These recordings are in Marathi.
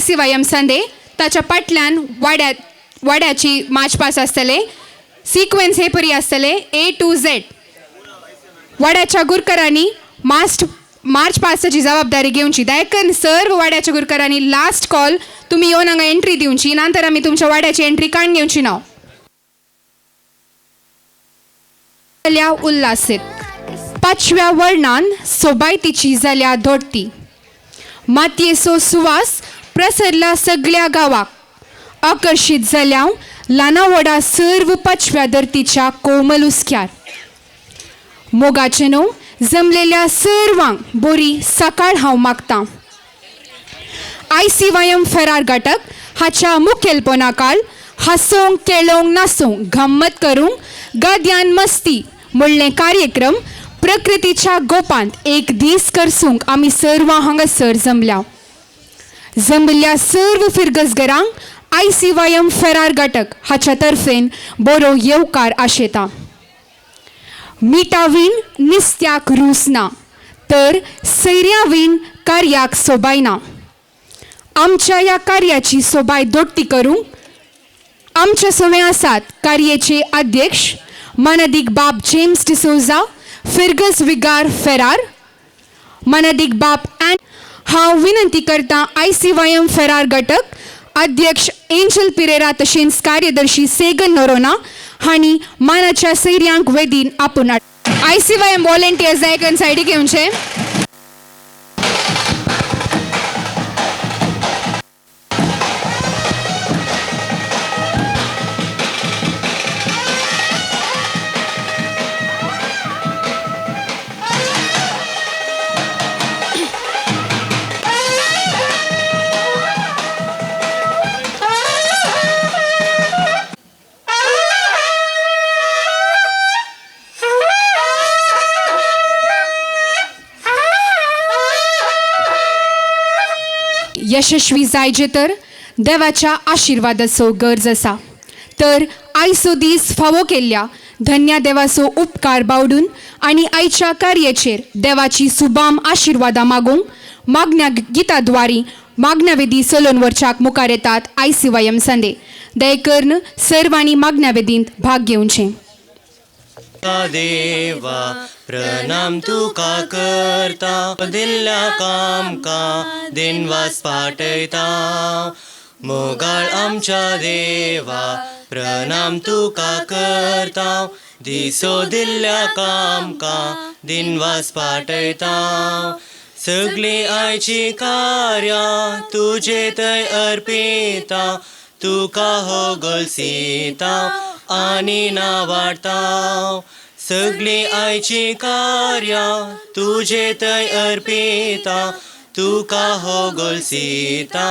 ICYM संदे ताच्या फाटल्यान वाड्याची मार्च पास आसतले. सिक्वेन्स हे परी आसतले A to Z. वाड्याच्या गुरकरांनी मार्च पासची जबाबदारी घेवची. दयकन सर्व वाड्याच्या गुरकरांनी लास्ट कॉल तुम्ही येवन हांगा एंट्री दिवची. नंतर आमी तुमच्या वाड्याची एंट्री काडून घेवची ना. उल्हासीत पाचव्या वर्णान सोबायतीची जाल्या दोडती. मातयेचो सुवास प्रसरला सगळ्या गावाक. आकर्षित जाल्या ल्हाना व्हडा सर्व पाचव्या धर्तीच्या कोमल हुस्क्यार. मोगाचे न्हू जमलेल्या सर्वांक बरी सकाळ हांव मागतां. ICYM फेरार घटक हाच्या मुखेलपणाखाल हांसोंक खेळोंक नाचोंक गंमत करूंक गाद्यान मस्ती म्हणले कार्यक्रम प्रकृतीच्या गोपांत एक दीस करसूंक आमी सर्व हांगासर जमल्या सर्व फिरगसगरांक ICYM फेरार घटक हाच्या तर्फेन बरो येवकार आशेता. मिठावीन निस्त्याक रूस ना तर सैर्यावीन कार्याक सोबाय ना. आमच्या ह्या कार्याची सोबाय दोट्टी करूंक आमच्या सोवे आसात कार्याचे अध्यक्ष मानदीक बाब जेम्स डिसोजा, फिरगस विगार फेरार, मानदीक बाब हांव विनंती करता ICYM फेरार घटक अध्यक्ष एंजल पिरेरा तशेंच कार्यदर्शी सेगन नोरोना हांणी मानाच्या सैर्यांक वेदीन आपूण ICYM व्हॉलेंटियर्स दयकन सायडीक येवचे. यशस्वी जायचे तर देवाच्या आशिर्वादाचो गरज आसा. तर आयचो दीस फावो केल्ल्या धन्य देवाचो उपकार बावडून आनी आयच्या कार्याचेर देवाची सुबाम आशिर्वादा मागूंक मागण्या गिताद्वारी मागण्या वेदी चलोवन व्हरच्याक मुखार येतात ICYM संदे. दयकर्न सर्वांनी मागण्या वेदींत भाग घेवचें. देवा प्रणाम तुका करता दिल्ल्या कामका दिनवास पाठयता. मोगाळ आमच्या देवा प्रणाम तुका करता दिसो दिल्ल्या कामका दिनवास पाठयता. सगळी आयची कार्या तुजे थंय अर्पिता. तुका हो गलसीता आनी ना वाडता. सगळी आयची कार्या तुजे थंय अर्पिता. तुका हो गलसीता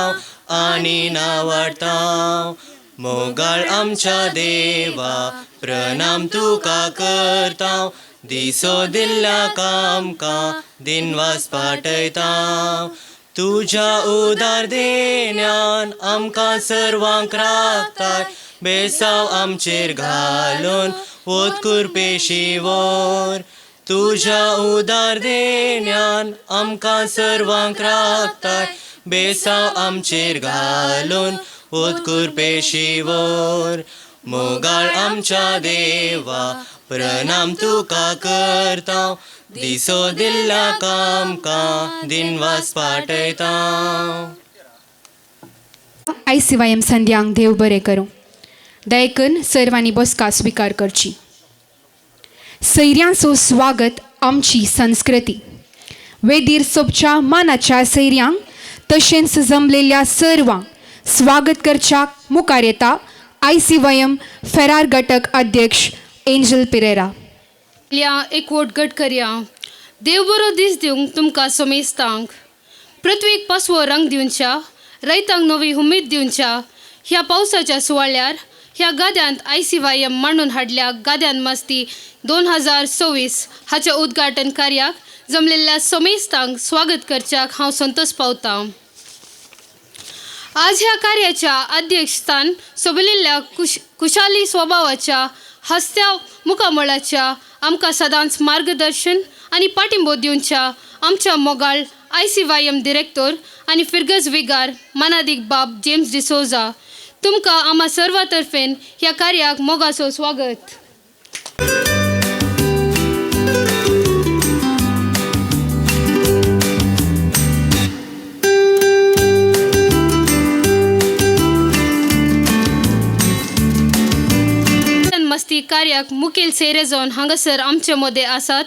आनी ना वाडता. मोगाळ आमच्या देवा प्रणाम तुका करता दिसो दिल्ल्या कामका दिनवास पाठयता. तुज्या उदार देण्यान आमकां सर्वांक राखताय. बेसाव आमचेर घालून वोतकूर पेशीवर. तुज्या उदार देण्यान आमकां सर्वांक राखताय. बेसाव आमचेर घालून वोतकूर पेशीवर. मोगाळ आमच्या देवा प्रणाम तुका करता दिसो दिल्ल्या कामका दिनवास पाठयता. ICYM संध्यांक देव बरें करूं. दयकन सर्वांनी बसका स्वीकार करची. सैर्यांचो स्वागत आमची संस्कृती. वेदीर सोबच्या मानाच्या सैर्यांक तशेंच जमलेल्या सर्वांक स्वागत करच्याक मुखार येता ICYM फेरार घटक अध्यक्ष एंजल पिरेरा. एकवट गट करया. देव बरो दीस दिवंक तुमकां सोमेस्तांक. पृथ्वीक पासवो रंग दिवच्या, रैतांक नवी उमेद दिवच्या ह्या पावसाच्या सुवाळ्यार ह्या गाद्यांत ICYM मांडून हाडल्या गाद्यान मस्ती 2024 हाच्या उद्घाटन कार्याक जमलेल्या सोमेस्तांक स्वागत करच्याक हांव संतोश पावतां. आज ह्या कार्याच्या अध्यक्षस्थान सोबलेल्या कुशाली स्वभावाच्या हस्त्या मुखामळाच्या आमकां सदांच मार्गदर्शन आणि पाठिंबो दिवच्या आमच्या मोगाळ ICYM डिरेक्टर आणि फिरगज विगार मानादीक बाब जेम्स डिसोजा तुमकां आम्हा सर्वां तर्फेन ह्या कार्याक मोगाचो स्वागत. मस्ती कार्याक मुखेल सेरे जावन हांगासर आमचे मोदे आसात.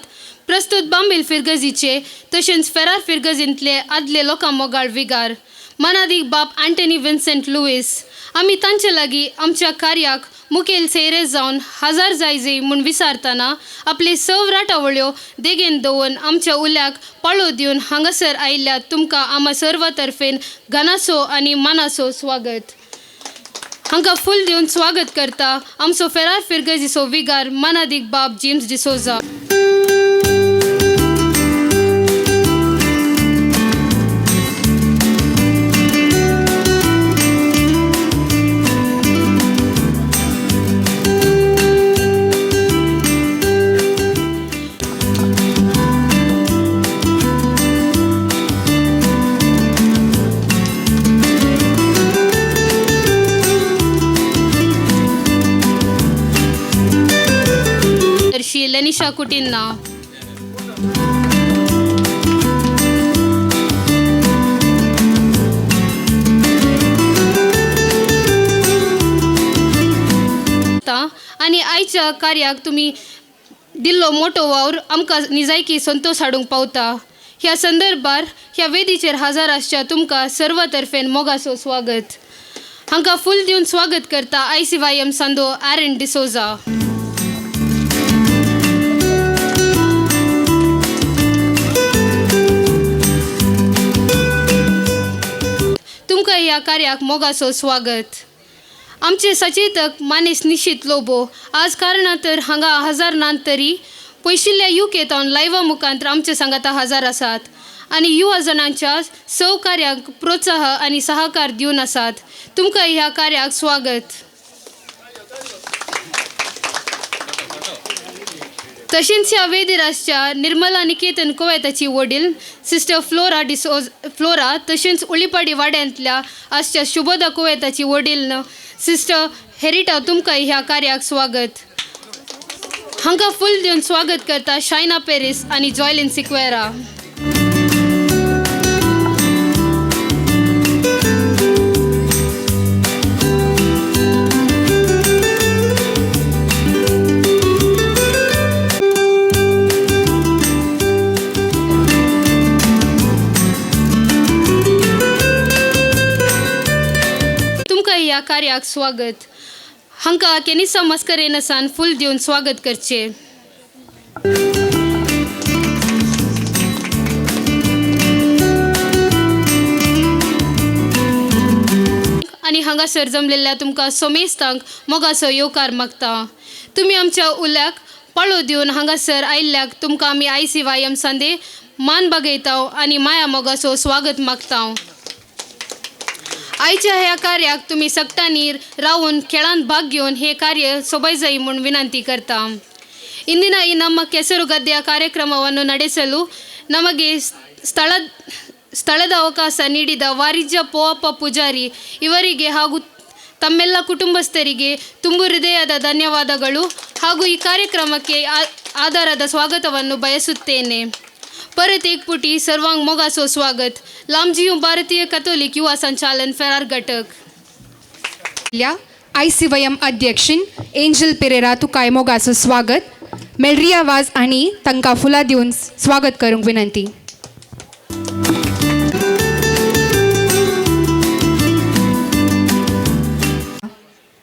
प्रस्तुत बांबील फिरगजीचे तशेंच फेरार फिरगजींतले आदले लोकां मोगाळ विगार मानादीक बाब अँटनी विन्सेंट लुईस. आमी तांचे लागीं आमच्या कार्याक मुखेल सेरे जावन हजार जायजे म्हूण विचारतना आपले सव राटावळ्यो देगेन दवरून आमच्या उल्याक पाळो दिवन हांगासर आयिल्ल्या तुमकां आम्हा सर्वां तर्फेन घनाचो आनी मानाचो स्वागत. हांकां फूल दिवन स्वागत करता आमचो फेरार फिरगजीचो विगार मानादीक बाब जेम्स डिसोजा. लेनिशा कुटिन्ना. आणि आयच्या कार्याक तुम्ही दिल्लो मोठो वावर आमकां निजायकी संतोष हाडूंक पावता. ह्या संदर्भार ह्या वेदीचेर हजर आसच्या तुमकां सर्व तर्फेन मोगाचो स्वागत. हांकां फूल दिवन स्वागत करता ICYM सांदो एरन डिसोजा. तुमकां ह्या कार्याक मोगाचो स्वागत. आमचे सचेतक मानेस निशीत लोबो आज कारणां तर हांगा हजर नात तरी पयशिल्ल्या UKतावन लायव्हा मुखांतर आमचे सांगाता हजर आसात आणि युवा जणांच्या सहकार्याक प्रोत्साह आणि सहकार दिवन आसात. तुमकां ह्या कार्याक स्वागत. तशेंच ह्या वेदिरासच्या निर्मला निकेतन कोवेताची वडील सिस्टर फ्लोरा तशेंच उळीपाडी वाड्यांतल्या आसच्या शुभोदा कोवेताची वडील सिस्टर हेरिटा तुमकां ह्या कार्याक स्वागत. हांकां फूल दिवन स्वागत करता शायना पेरीस आणि जॉयलिन सिक्वेरा. ह्या कार्याक स्वागत. हांकां केनिसा मस्करेनसान फूल दिवन स्वागत करचे. आणि हांगासर जमलेल्या तुमकां सोमेस्तांक मोगाचो येवकार मागता. तुमी आमच्या उल्याक पाळो दिवन हांगासर आयिल्ल्याक तुमकां आमी ICYM सांदे मान बागयता आणि माया मोगाचो स्वागत मागता. आयच्या ह्या कार्याक तुम्ही सक्टांनी रावून खेळांत भाग घेवन हे कार्य ಸೊಬೈ जाई म्हणून ವಿನಂತಿ करता. ಇಂದಿನ ಈ ನಮ್ಮ ಕೆಸರು ಗದ್ದೆಯ ಕಾರ್ಯಕ್ರಮವನ್ನು ನಡೆಸಲು ನಮಗೆ ಸ್ಥಳದ ಅವಕಾಶ ನೀಡಿದ ವಾರಿಜ್ಯ ಪೋವಪ್ಪ ಪೂಜಾರಿ ಇವರಿಗೆ ಹಾಗೂ ತಮ್ಮೆಲ್ಲ ಕುಟುಂಬಸ್ಥರಿಗೆ ತುಂಬು ಹೃದಯದ ಧನ್ಯವಾದಗಳು ಹಾಗೂ ಈ ಕಾರ್ಯಕ್ರಮಕ್ಕೆ ಆಧಾರದ ಸ್ವಾಗತವನ್ನು ಬಯಸುತ್ತೇನೆ. परत एक पुटी सर्वांग मोगाचो स्वागत. लांबजीव भारतीय कॅथोलिक युवा संचालन फेरार घटक. ICYM अध्यक्षीन एंजल पेरेरा तुकाय मोगाचो स्वागत. मेलरिया वाज आणि तांकां फुलां दिवन स्वागत करूंक विनंती.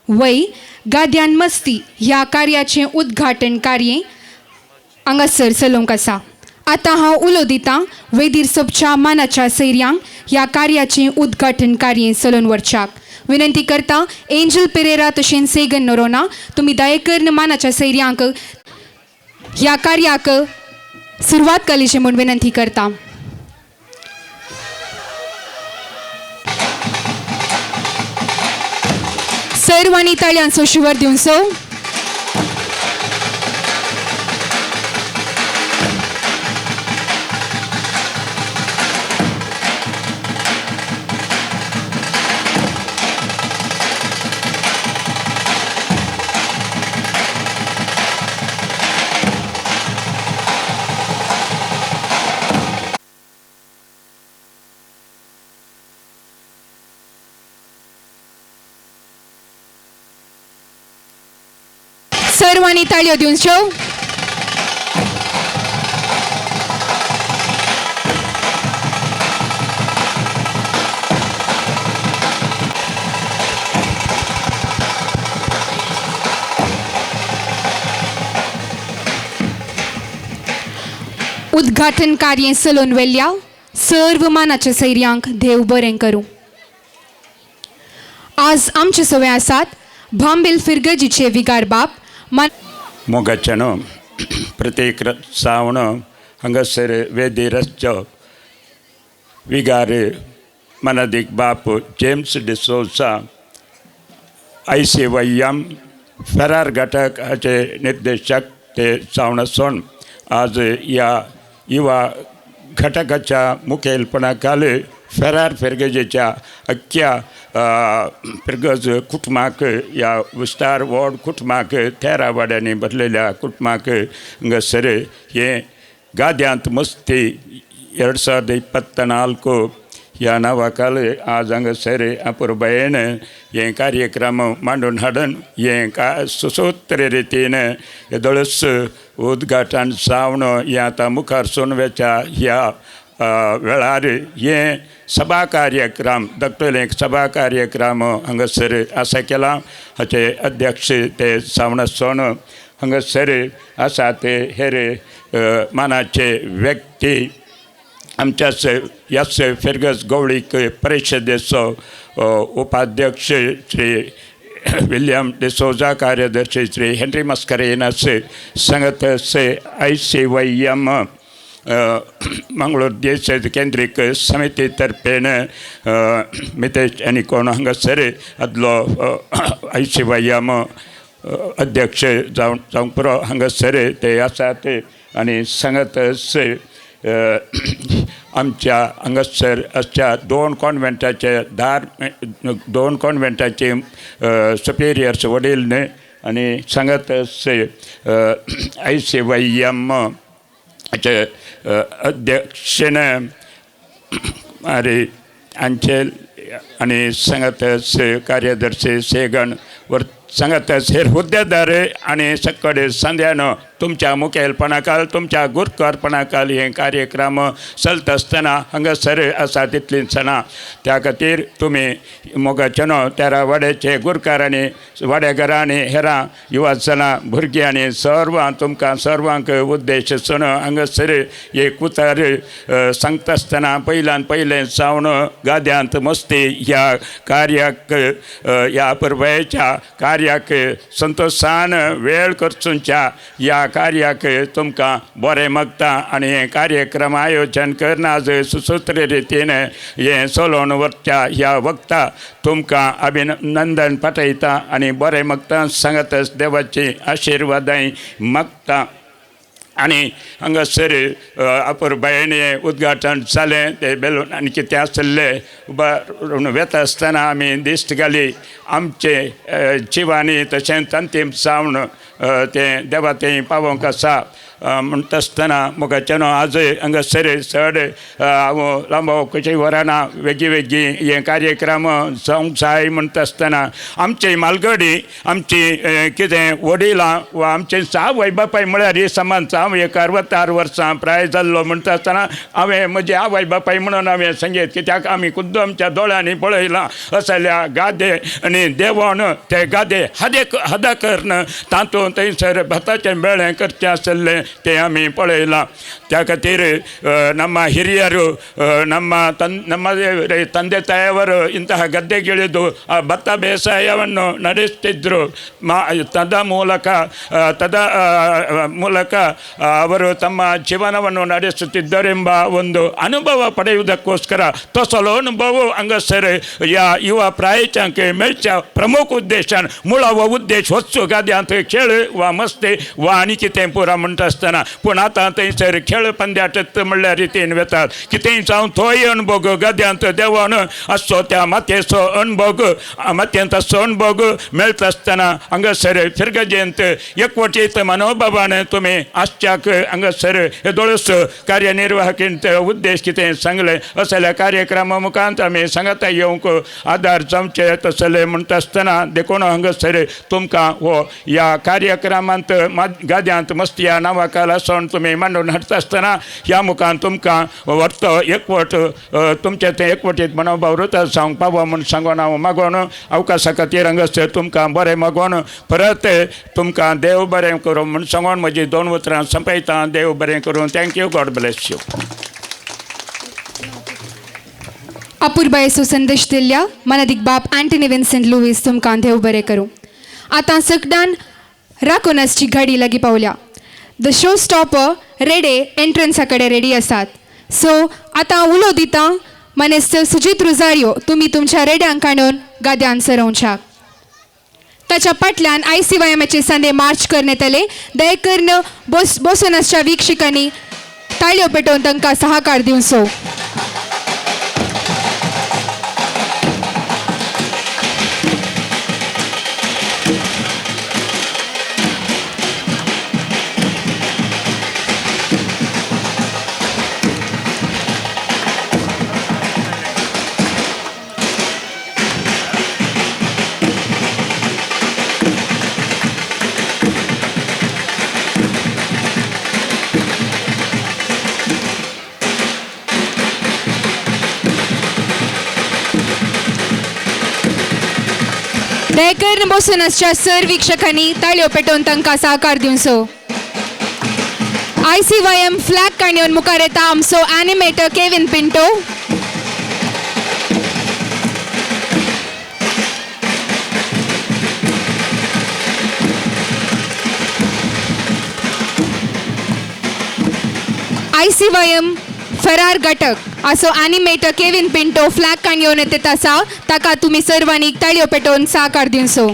वै गाद्यान मस्ती ह्या कार्याचे उद्घाटन कार्य हांगासर चलोवंक आसा. आता हांव उलो दितां वेदीर सबच्या मानाच्या सैर्यांक ह्या कार्याचें उद्घाटन कार्य चलोवन व्हरच्याक विनंती करता. एंजल पेरेरा तशेंच सेगन नोरोना तुमी दयेकरून मानाच्या सैर्यांक ह्या कार्याक सुरवात केलीची म्हूण विनंती करता. सर्वांनी ताळयांचो शिवर दिवचो. सर्वांनी ताळयो दिवच्यो. उद्घाटन कार्य चलोवन वेल्ल्या सर्व मानाच्या सैर्यांक देव बरें करूं. आज आमचे सवे आसात भांबेल फिरगजीचे विगार बाप मोगाचनो प्रत्येक सावण हांगासर वेदी रस्त्यो विगार मनादिक बाप जेम्स डिसोसा ICYM फेरार घटक हाचे निर्देशक ते सावणसोन आज या युवा घटकाच्या मुखेलपणाखाली फेरार फेरगजेच्या अख्ख्या फेरगज कुटुंबाक या विस्तार वॉर्ड कुटुंबाक 13 वाड्यांनी भरलेल्या कुटुंबाक हांगासर हे गाद्यांत मस्ती 2024 ह्या नांवाखाली आज हांगासर अपुरबायेन हे कार्यक्रम मांडून हाडून हे सुसूत्र रितीन येदोळस उद्घाटन सावन हे आतां मुखार सोनव्याच्या ह्या वेळार हे सभा कार्यक्रम धाकटुले सभा कार्यक्रम हांगासर आसा केला. हाचे अध्यक्ष ते सावणसोन हांगासर आसा ते हेर मानाचे व्यक्ती आमच्याच ह्याच फेरगज गवळीक परिशदेचो उपाध्यक्ष श्री विलियम डिसोजा, कार्यदर्शी श्री हेनरी मस्करेनस, संगत से ICYM मंगळूर देश केंद्रीक समिती तर्फेन मितेश आनी कोण हांगासर आदलो ICYM अध्यक्ष जावंक पुरो हांगासर ते आसात. आनी सांगतच आमच्या हांगासर अशा 2 कॉन्व्हेंटाचे 2 कॉन्व्हेंटाचे सुपेरियर्स वडील न्ही आनी सांगतच ICYM चे अध्यक्षन अरे अंचेल आनी सांगतच कार्यदर्शी सेगण वर सांगतच हेर हुद्देदार आनी सकड संध्यानो तुमच्या मुखेलपणाखाल तुमच्या गुरकारपणाखाल हे कार्यक्रम चलता आसतना हांगासर आसा तितली सणां त्या खातीर तुमी मोगाचनो 13 वाड्याचे गुरकार आनी वाडेकारां आनी हेरां युवा जनां भुरगीं आनी सर्वां तुमकां सर्वांक उद्देशून हांगासर एक उतार सांगता आसतना पयलें सावन गाद्यांत मस्ती ह्या कार्याक ह्या पुरबायेच्या कार्याक संतोशान वेळ करचुच्या ह्या कार्याक तुमकां बरें मागता आनी हे कार्यक्रम आयोजन करना आज सुसूत्र रितीन हे चलोवन वरच्या ह्या वक्ता तुमकां अभिनंदन पाठयता आनी बरें मागता सांगतच देवाची आशिर्वादाय मागता. आनी हांगासर अपुरबायेन उद्घाटन जालें ते बेलून आनी कितें आसलें उबारून वेता आसतना आमी दिश्ट घाली आमचे जिवानी तशेंच अंतीम सावन तें देवा तें पावोंक आसा म्हणटा आसतना मोगाचनो आज हांगासर चड हांव लांबो कशें वराना वेगळी हे कार्यक्रम जावंक जाय म्हणटा आसतना आमची मालगडी आमची कितें वडिलां वा आमचे आवय बापाय म्हळ्यार ही समाज हांव एक 66 वर्सां प्राय जाल्लो म्हणटा आसतना हांवें म्हजे आवय बापाय म्हणून हांवें सांगीत कित्याक आमी खुद्द आमच्या दोळ्यांनी पळयलां असल्या गादे आनी देवण ते गादे हदा करन तातूंत घालून थंयसर भाताचें बेळें करचें आसलें तें आमी पळयलां. त्या खातीर ನಮ್ಮ ಹಿರಿಯರು ನಮ್ಮ ತಂದೆ ತಾಯಿಯವರು ಇಂತಹ ಗದ್ದೆಗಿಳಿದು ಆ ಭತ್ತ ಬೇಸಾಯವನ್ನು ನಡೆಸ್ತಿದ್ದರು. ಮೂಲಕ ಅವರು ತಮ್ಮ ಜೀವನವನ್ನು ನಡೆಸುತ್ತಿದ್ದರೆಂಬ ಒಂದು ಅನುಭವ ಪಡೆಯುವುದಕ್ಕೋಸ್ಕರ तसलो अनुभव हांगासर या युवा प्रायेच्या मेळच्या प्रमुख उद्देशान मुळा व उद्देश होचो गाद्यांत खेळ वा मस्ती वा आनी कितें पुरा म्हणटा आसतना पूण आतां थंयसर खेळ पंद्याट म्हणल्या रितीन वेतात कितेंय जावं तोय अणभव गाद्यांत देवान आसचो त्या मातयेचो अणभव मातयेंत आसचो अणभव मेळटा आसतना हांगासर फिरगजेंत एकवटीत मनोभावान तुमी आसच्याक हांगासर हे दोळस कार्यनिर्वाहकींत उद्देश कितें सांगलें असल्या कार्यक्रमा मुखांत आमी सांगता येवंक आदार जमचे तसले म्हणटा आसतना देखून हांगासर तुमकां हो ह्या कार्यक्रमांत गाद्यांत मस्ती ह्या नांवा खाला सण तुमी मांडून हाडटा आसतना ह्या मुखान तुमकां व्हरत एकवट तुमचे ते एकवटीत मनोभाव वृत्त जावंक पावो म्हूण सांगून हांव मागोन अवकाशा खातीर हांगासर तुमकां बरें मागोन परत तुमकां देव बरें करूं म्हूण सांगून म्हजी 2 उतरां संपयता. देव बरें करूं. थँक्यू. God bless you. अपूर्व येसू संदेश दिल्ल्या मनादिक बाप अँटनी विन्सेंट लुईस तुमकां देव बरें करूं. आतां सकडान राकोनसची घडी लागीं पावल्या. द शो स्टॉपर रेडे एंट्रन्सा कडेन रेडी आसात. सो आतां उलो दिता मनेस्तर सुजीत रुजारियो. तुमी तुमच्या रेड्यांक हाडून गाद्यान सरवच्याक. ताच्या फाटल्यान ICYMचे संडे मार्च करण्यात आले. दयेकरून बोसोनसच्या वीक्षकांनी ताळयो पेटोवन तांकां सहकार दिवचो. दयेकरून बोसोनसच्या सर वीक्षकांनी ताळयो पेटोवन तांकां सहकार दिवचो. ICYM फ्लॅग काडून मुखार येता आमचो एनिमेटर केविन पिंटो. ICYM फरार घटक असो एनिमेटर केविन पिंटो फ्लॅग काडून येत आसा. ताका तुमी सर्वांनी ताळयो पेटोवन सहकार दिवचो.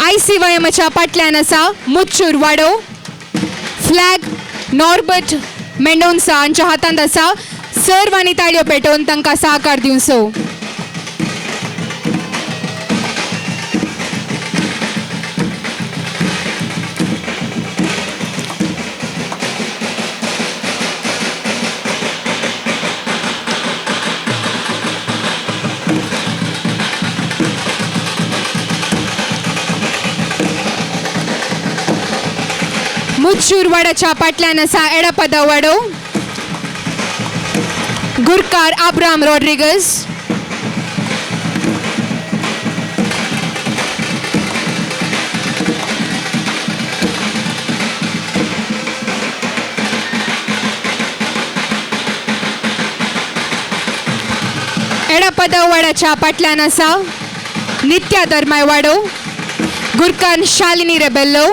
ICYMच्या फाटल्यान आसा मुच्चूर वाडो. फ्लॅग नॉर्बर्ट मेंडोन्सा हांच्या हातांत आसा. सर्वांनी ताळयो पेटोवन तांकां सहकार दिवचो. मुच्चूर वाड्याच्या फाटल्यान आसा एडापदा वाडो. गुरकार आब्राम रॉड्रिगस. एडापदा वाड्याच्या फाटल्यान आसा नित्या धर्माय वाडो. गुरकार शालिनी रेबेल्लो.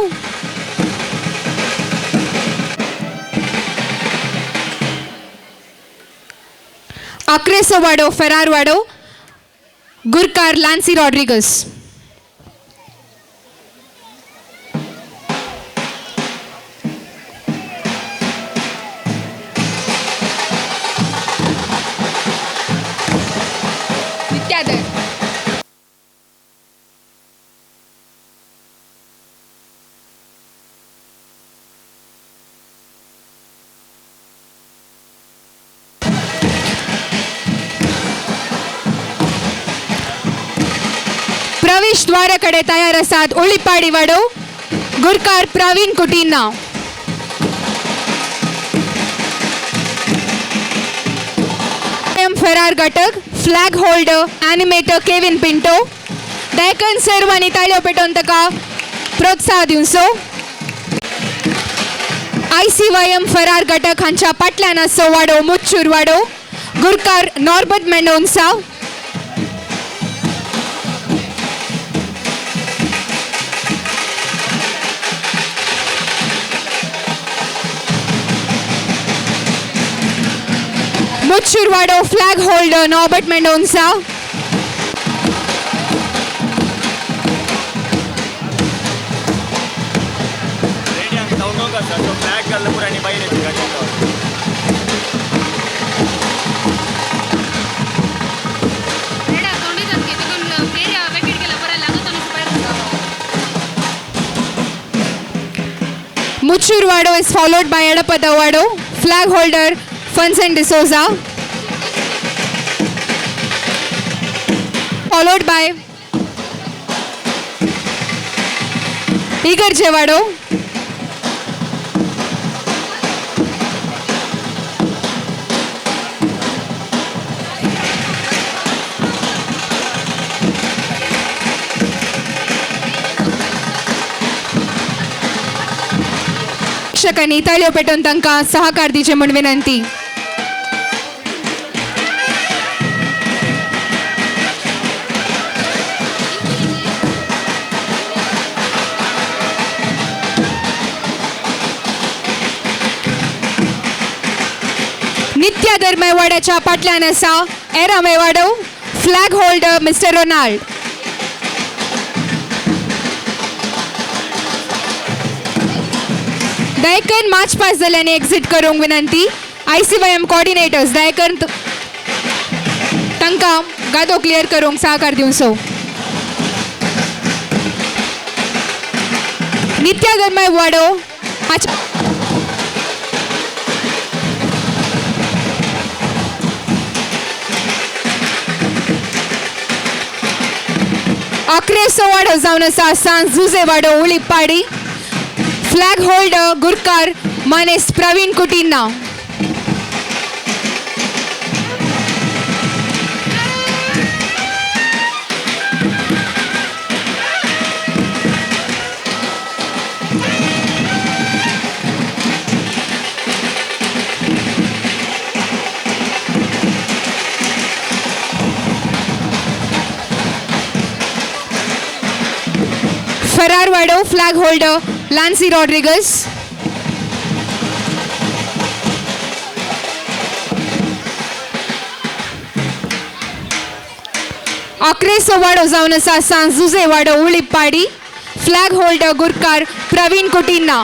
अक्रेसो वाडो फरार वाडो. गुरकार लान्सी रॉड्रिगस. प्रवेश द्वाराकडे तयार आसात उळिपाडी वाडो. गुरकार प्रवीण कुटीना. फरार घटक flag holder animator Kevin Pinto. दयकन सर्वांनी ताळयो पेटोवन ताका प्रोत्साह दिवचो. ICYM फरार घटक हांच्या फाटल्यान आसो वाडो मुच्छूर वाडो गुरकार नॉर्बर्ट मेंडोन्सा. मुच्छूर वाडो flag holder Norbert Mendonca. Muchur Wado is followed by Edapada Wado, flag holder Funsen D'Souza, followed by Igor Jevado, प्रेक्षकांनी ताळयो पेटोवन तांकां सहकार दिचे म्हूण विनंती. नित्या धर्मे वाड्याच्या फाटल्यान आसा एरामे वाडो फ्लॅग होल्डर मिस्टर रोनाल्ड. दयकन मार्च पास जाल्यांनी एक्झिट करूंक विनंती. ICYM कोऑर्डिनेटर्स दयकन तांकां गादो क्लियर करूंक सहकार दिवचो. नित्या धर्मे वाडो अकरेसो वाडो जावन आसा सांज जुजे वाडो उळिपाडी फ्लॅग होल्डर गुरकार मानेस प्रवीण कुटिन्ना. फरार वाडो फ्लॅग होल्डर लान्सी रॉड्रिगस. अकरेसो वाडो जावन आसा सांज जुजे वाडो उळिपाडी फ्लॅग होल्डर गुरकार प्रवीण कुटिन्ना.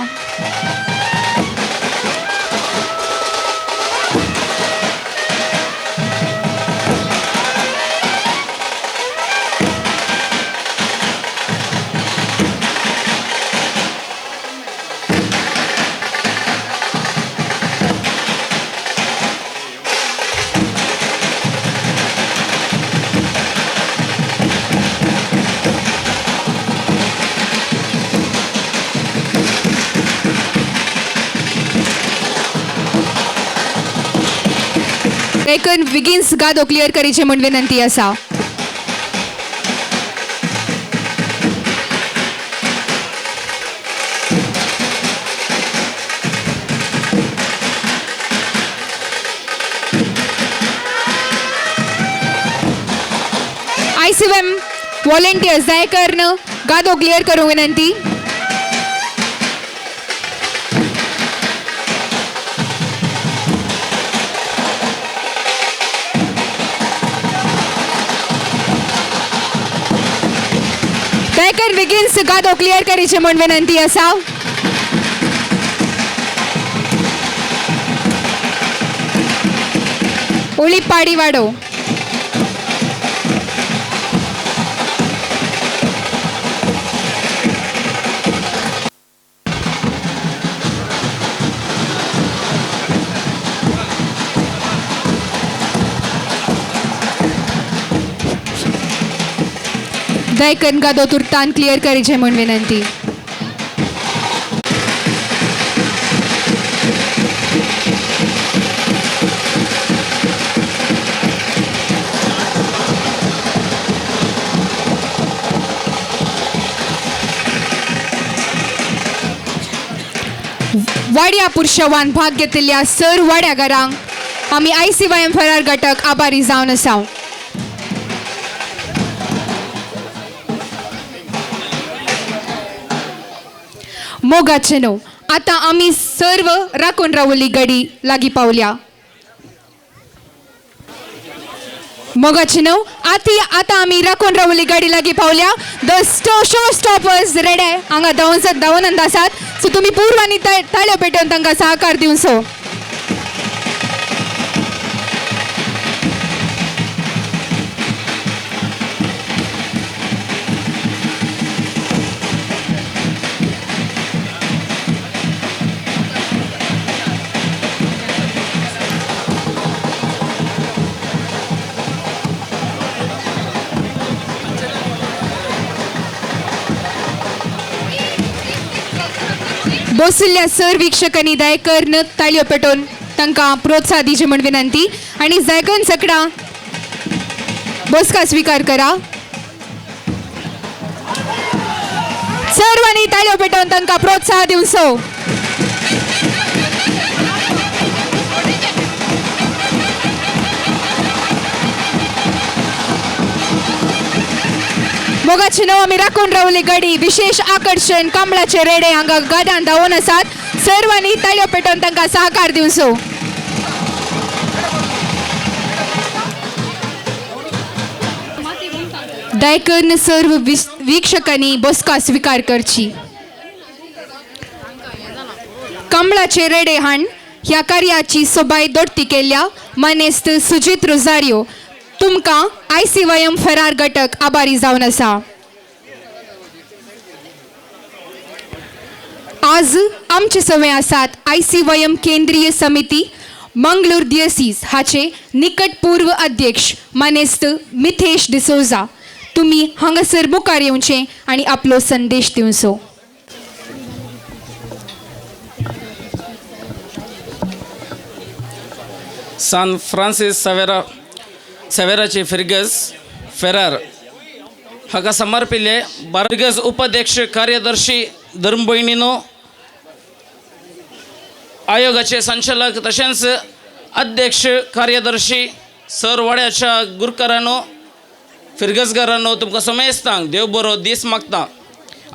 दयकन विगिन्स गादो क्लियर करीचे म्हूण विनंती आसा. ICYM वॉलंटियर्स दयकन गादो क्लियर करूंक विनंती. दयकन विगिन्स गादो क्लियर करीचे म्हूण विनंती आसा. उळिपाडी वाडो दयकन गादो तुर्तान क्लियर करीचे म्हूण विनंती. वाड्या पुरुषवान भाग घेतिल्ल्या सर्व वाड्यागारांक आमी ICYM फरार घटक आभारी जावन आसा. मोगाचे न्हू, आता आमी सर्व राखून रावली गडी लागीं पावल्या. मोगाचे न्हू, आता आमी राखून रावली गाडी लागीं पावल्या. द शो स्टॉपर्स रेडे हांगा धांवनंत आसात. सो तुमी पूर्वांनी ताळ्यो पेटोवन तांकां सहकार दिवचो. बसुल्ल्या सर वीक्षकांनी दयेकरन ताळयो पेटोवन तांकां प्रोत्साह दिवचे म्हण विनंती. आणि जायकन सकडां बसका स्वीकार करा. सर्वांनी ताळयो पेटोवन तांकां प्रोत्साह दिवचो. मोगाचे न्हू, आमी राखून रावली गाडी विशेष आकर्षण कमळाचे रेडे हांगा गाड्यान धांवन आसात. सर्वांनी ताळयो पेटोवन तांकां सहकार दिवचो. दयेकरन सर्व वीक्षकांनी बसका स्वीकार करची. कमळाचे रेडे हाण ह्या कार्याची सोबाय दोडती केल्या मनेस्त सुजित रोजारियो तुमकां ICYM फरार घटक आभारी जावन आसा. आज आमचे सवे आसात ICYM केंद्रीय समिती मंगळूर डिओसीस हाचे निकट पूर्व अध्यक्ष मनेस्त मिथेश डिसोजा. तुम्ही हांगासर मुखार येवचे आणि आपलो संदेश दिवचो. सान फ्रांसिस सेवेराचे फिर्गस फेरार हाका समर्पिल्ले बार्गस उपाध्यक्ष कार्यदर्शी धर्मभयणीनो आयोगाचे संचालक तशेंच अध्यक्ष कार्यदर्शी सर वाड्याच्या गुरकारांनो फिर्गसगारांनो तुमकां समेस्तांक देव बरो दीस मागता.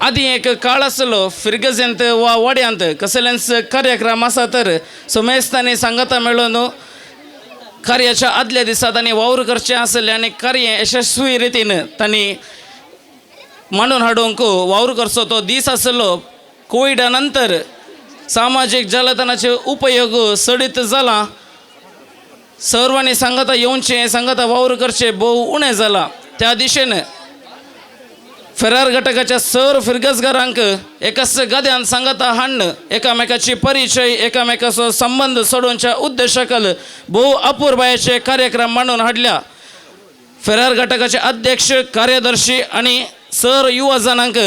आदीं एक काळ आसलो फिर्गसेंत वा वाड्यांत कसलेंच कार्यक्रम आसा तर समेस्तांनी सांगता मेळून कार्याच्या आदल्या दिसा तांणी वावर करचें आसलें आनी कार्य यशस्वी रितीन तांणी मांडून हाडूंक वावर करचो तो दीस आसलो. कोविडा नंतर सामाजीक जालतानाचे उपयोग सडीत जाला. सर्वांनी सांगता येवचें सांगता वावर करचें भोव उणें जाला. त्या दिशेन फेरार घटकाच्या सर फिर्गसगारांक एकाच गाद्यान सांगता हाडन एकामेकाची परिचय एकामेकाचो संबंध सोडोवच्या उद्देशाकल भोव अपूर्बायेचे कार्यक्रम मांडून हाडल्या. फेरार घटकाचे अध्यक्ष कार्यदर्शी आणि सर युवा जनांक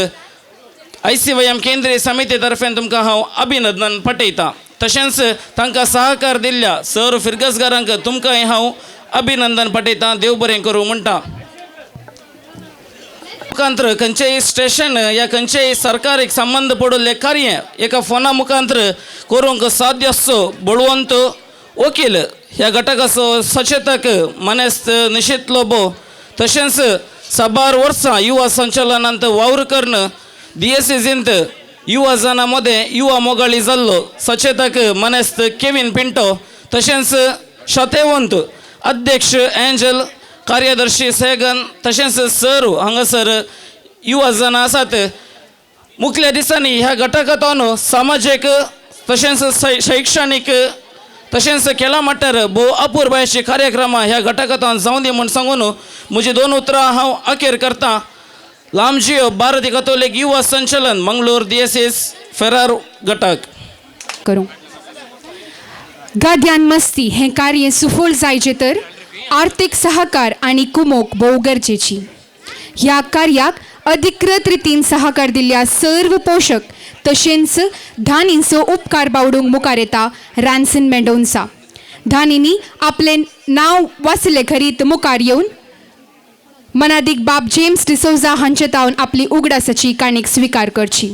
ICYM केंद्रीय समिती तर्फे तुमकां हांव अभिनंदन पटयता. तशेंच तांकां सहकार दिल्ल्या सर फिर्गसगारांक तुमकांय हांव अभिनंदन पटयता. देव बरें करूं म्हणटा. मुखांतर खंयचेय स्टेशन या खंयचेय सरकारीक संबंध पडले कार्य एका फोना मुखांतर करूंक साध्य आसचो बळवंत वकील ह्या घटकाचो सचेतक मनेस्त निशित लोबो तशेंच साबार वर्सां युवा संचलनांत वावर करून DSCंत युवा जनां मदें युवा मोगाळी जाल्लो सचेतक मनेस्त केविन पिंटो तशेंच शतेवंत अध्यक्ष एंजल कार्यदर्शी सेगन तशेंच सर हांगासर युवा जनां आसात. मुखल्या दिसांनी ह्या घटकांतून सामाजीक तशेंच शैक्षणीक तशेंच केला म्हटल्यार भोव अपूर्बायेचे कार्यक्रमां ह्या घटकांतून जावं दी म्हूण सांगून म्हजी दोन उतरां हांव अखेर करतां. लांबजियो भारतीय कथोलिक युवा संचलन मंगळूर DSS फेरार घटक करूं. गाद्यान मस्ती हें कार्य सुफळ जायचें तर आर्थीक सहकार आणि कुमोक भोव गरजेची. ह्या कार्याक अधिकृत रितीन सहकार दिल्ल्या सर्व पोषक तशेंच धानींचो उपकार बावडूंक मुखार येता रॅन्सन मेंडोन्सा. धानींनी आपले नांव वाचले खरीत मुखार येवन मनादीक बाब जेम्स डिसोजा हांचे तावन आपली उगडासाची काणीक स्वीकार करची.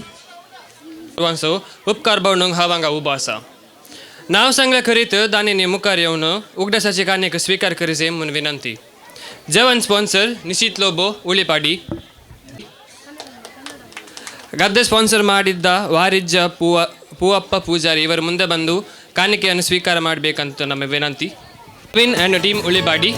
सर्वांचो उपकार बनवूंक हांव हांगा उबो आसा. नांव सांगल्या खरीत दानिनी मुखार येवन उगडासाची काणयेक स्विकार करीजे म्हूण विनंती. जेवण स्पॉन्सर ನಿಶಿತ್ ಲೋಬೋ ಉಳಿಪಾಡಿ. ಗದ್ದೆ ಸ್ಪಾನ್ಸರ್ ಮಾಡಿದ್ದ ವಾರಿಜ್ಯ ಪೂವಪ್ಪ ಪೂಜಾರಿ ಇವರು ಮುಂದೆ ಬಂದು ಕಾಣಿಕೆಯನ್ನು ಸ್ವೀಕಾರ ಮಾಡಬೇಕಂತ ನಮ್ಮ ವಿನಂತಿ. Win and team Ulipadi.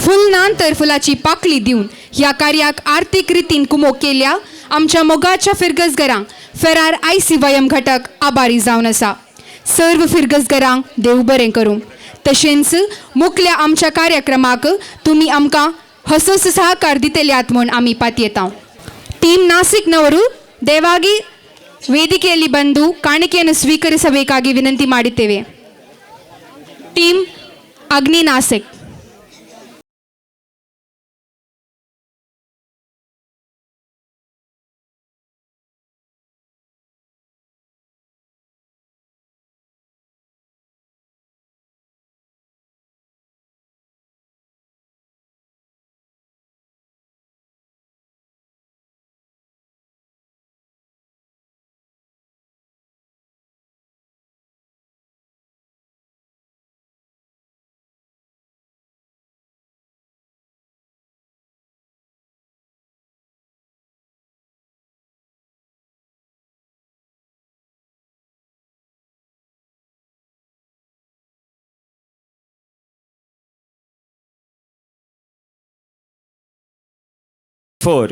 फुलनांतर फुलाची पाकळी दिवन ह्या कार्याक आर्थीक रितीन कुमोक केल्या आमच्या मोगाच्या फिरगसगरांक फेरार आयसी वयम घटक आभारी जावन आसा. सर्व फिरगसगरांक देव बरें करूं. तशेंच मुखल्या आमच्या कार्यक्रमाक तुमी आमकां हसस सहकार दितल्यात म्हूण आमी पातयेता. ಟೀಮ್ ನಾಸಿಕ್ನವರು ದಯವಾಗಿ ವೇದಿಕೆಯಲ್ಲಿ ಬಂದು ಕಾಣಿಕೆಯನ್ನು ಸ್ವೀಕರಿಸಬೇಕಾಗಿ ವಿನಂತಿ ಮಾಡುತ್ತೇವೆ. ಟೀಮ್ ಅಗ್ನಿ ನಾಸಿಕ್.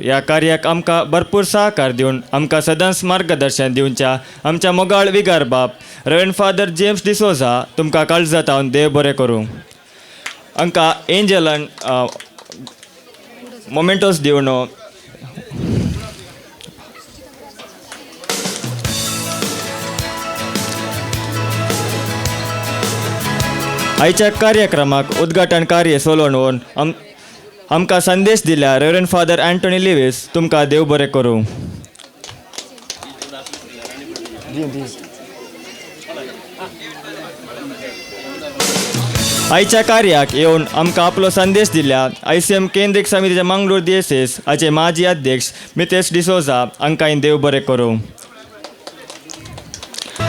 या कार्याक आमकां भरपूर सहकार दिवन आमकां सदांच मार्गदर्शन दिवच्या आमच्या मोगाळ विगार बाप रेव्हरंड फादर जेम्स डिसोजा तुमकां काळजात हांव देव बरें करूं. आमकां एंजलन मोमेंटोस दिवन आयच्या कार्यक्रमाक उद्घाटन कार्य सोलोवन आमकां संदेश दिल्या रेव्हरंड फादर अँटोनी लिविस तुमकां देव बरें करूं. आयच्या कार्याक येवन आमकां आपलो संदेश दिल्या ICM केंद्रीय समितीचे मंगळूर DSS हाचे माजी अध्यक्ष मितेश डिसोजा हांकांय देव बरें करूं.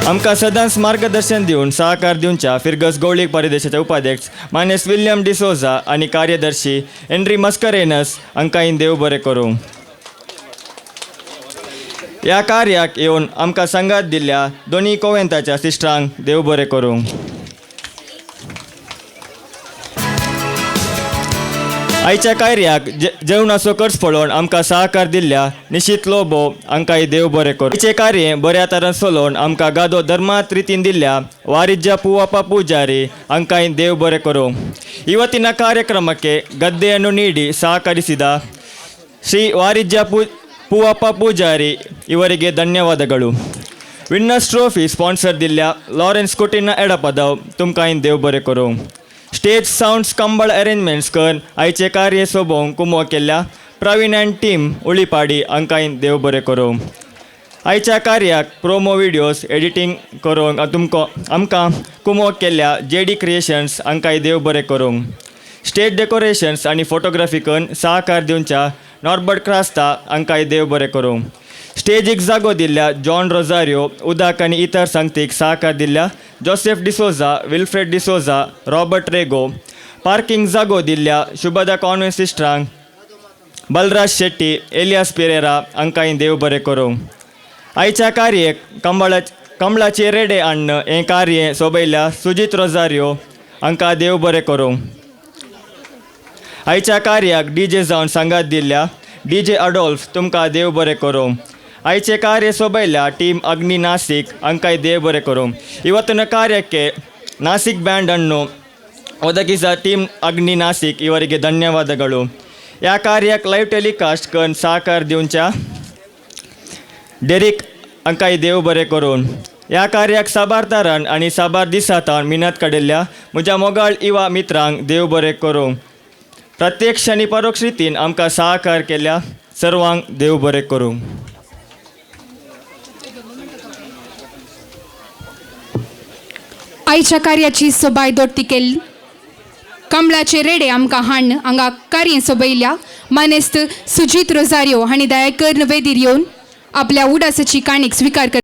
आमकां सदांच मार्गदर्शन दिवन सहकार दिवच्या फिरगस गवळीक परिदेशाचे उपाध्यक्ष मानेस विल्यम डिसोजा आनी कार्यदर्शी एन्ड्री मस्करेनस हांकांय देव बरें करूं. ह्या कार्याक येवन आमकां संगात दिल्ल्या दोनी कोवेंताच्या सिस्टरांक देव बरें करूं. आयच्या कार्याक जेवणाचो खर्च पळोवन आमकां सहकार दिल्ल्या निशीत लोबो हांकांय देव बरें करूं. आयचें कार्य बऱ्या तरेन चलोवन आमकां गादो धर्मात रितीन दिल्ल्या ವಾರಿಜ್ಯ ಪೂವಪ್ಪ ಪೂಜಾರಿ ಹಾಂಕಾಯಿ ದೇವ್ ಬರೆ ಕರು. ಇವತ್ತಿನ ಕಾರ್ಯಕ್ರಮಕ್ಕೆ ಗದ್ದೆಯನ್ನು ನೀಡಿ ಸಹಕರಿಸಿದ ಶ್ರೀ ವಾರಿಜ್ಯ ಪೂವಪ್ಪ ಪೂಜಾರಿ ಇವರಿಗೆ ಧನ್ಯವಾದಗಳು. ವಿನ್ನರ್ಸ್ ಟ್ರೋಫಿ ಸ್ಪಾನ್ಸರ್ दिल्ल्या लॉरेन्स कुटीन एडपदव तुमकां देव बरें करूं. स्टेज साऊंड्स कंबळ अरेंजमेंट्स करून आयचे कार्य सोबोवंक कुमो केल्ल्या प्रवीण अँड टीम उळीपाडी हांकांय देव बरें करूं. आयच्या कार्याक प्रोमो व्हिडिओज एडिटींग करूंक आमकां कुमोग केल्ल्या JD क्रिएशन्स हांकांय देव बरें करूंक. स्टेज डेकोरेशन्स आनी फोटोग्राफी करून सहकार दिवच्या नॉर्बर्ट क्रास्ता हांकांय देव बरें करूंक. स्टेजीक जागो दिल्ल्या जॉन रोजारियो उदाक आनी इतर सांगतीक सहकार दिल्ल्या Joseph D'Souza, Wilfred D'Souza, Robert रेगो, पार्किंग जागो दिल्ल्या शुभदा कॉन्वेंट सिस्टरांक, बलराज शेट्टी, एलियास पेरेरा हांकांय देव बरें करूंक. आयच्या कार्याक कमळाचे रेडे हाडणं हें कार्य सोबयल्या सुजीत रोजारियो हांकां देव बरें करूंक. आयच्या कार्याक DJ जावन सांगात दिल्ल्या DJ अडोल्फ तुमकां देव बरें करूंक. आयचे कार्य सोबयल्या टीम अग्नि नासिक हांकांय देव बरें करूंक. ಇವತ್ತಿನ ಕಾರ್ಯಕ್ಕೆ ನಾಸಿಕ್ ಬ್ಯಾಂಡ್ ಅನ್ನು ಒದಗಿಸಿದ ಟೀಮ್ ಅಗ್ನಿ ನಾಸಿಕ್ ಇವರಿಗೆ ಧನ್ಯವಾದಗಳು. या कार्याक लाईव्ह टेलिकास्ट करून सहकार दिवच्या डेरिक हांकांय देव बरें करून. ह्या कार्याक साबारदारान आनी साबार दिसांतान मिनत काडिल्ल्या म्हज्या मोगाळ इवा मित्रांक देव बरें करूं. प्रत्यक्ष आनी परोक्ष रितीन आमकां सहकार केल्या सर्वांक देव बरें करूं. आयच्या कार्याची सोबाय दोट्टी केल्ली कमळाचे रेडे आमकां हाडून हांगा कार्य सोबयल्या मानेस्त सुजीत रोजारियो हांणी दयाकर वेदीर येवन आपल्या उडासाची काणीक स्विकार कर.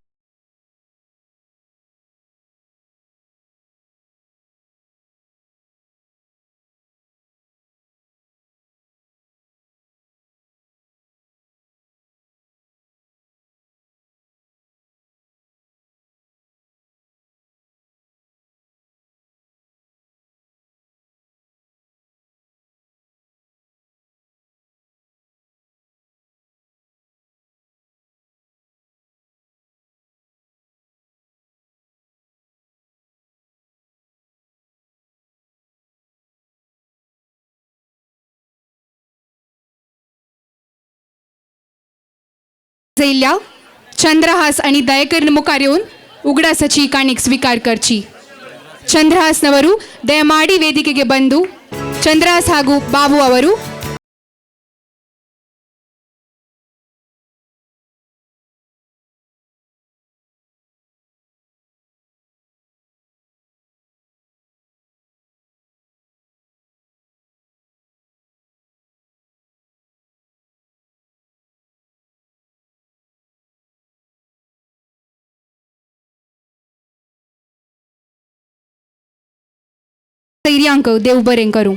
जैल्या चंद्रहास आणि दयाकर मुखार येवन उगडासाची काणीक स्वीकार करची. ಚಂದ್ರಹಾಸ್ನವರು ದಯಮಾಡಿ ವೇದಿಕೆಗೆ ಬಂದು ಚಂದ್ರಹಾಸ್ ಹಾಗೂ ಬಾಬು ಅವರು धैर्यांक देव बरें करूं.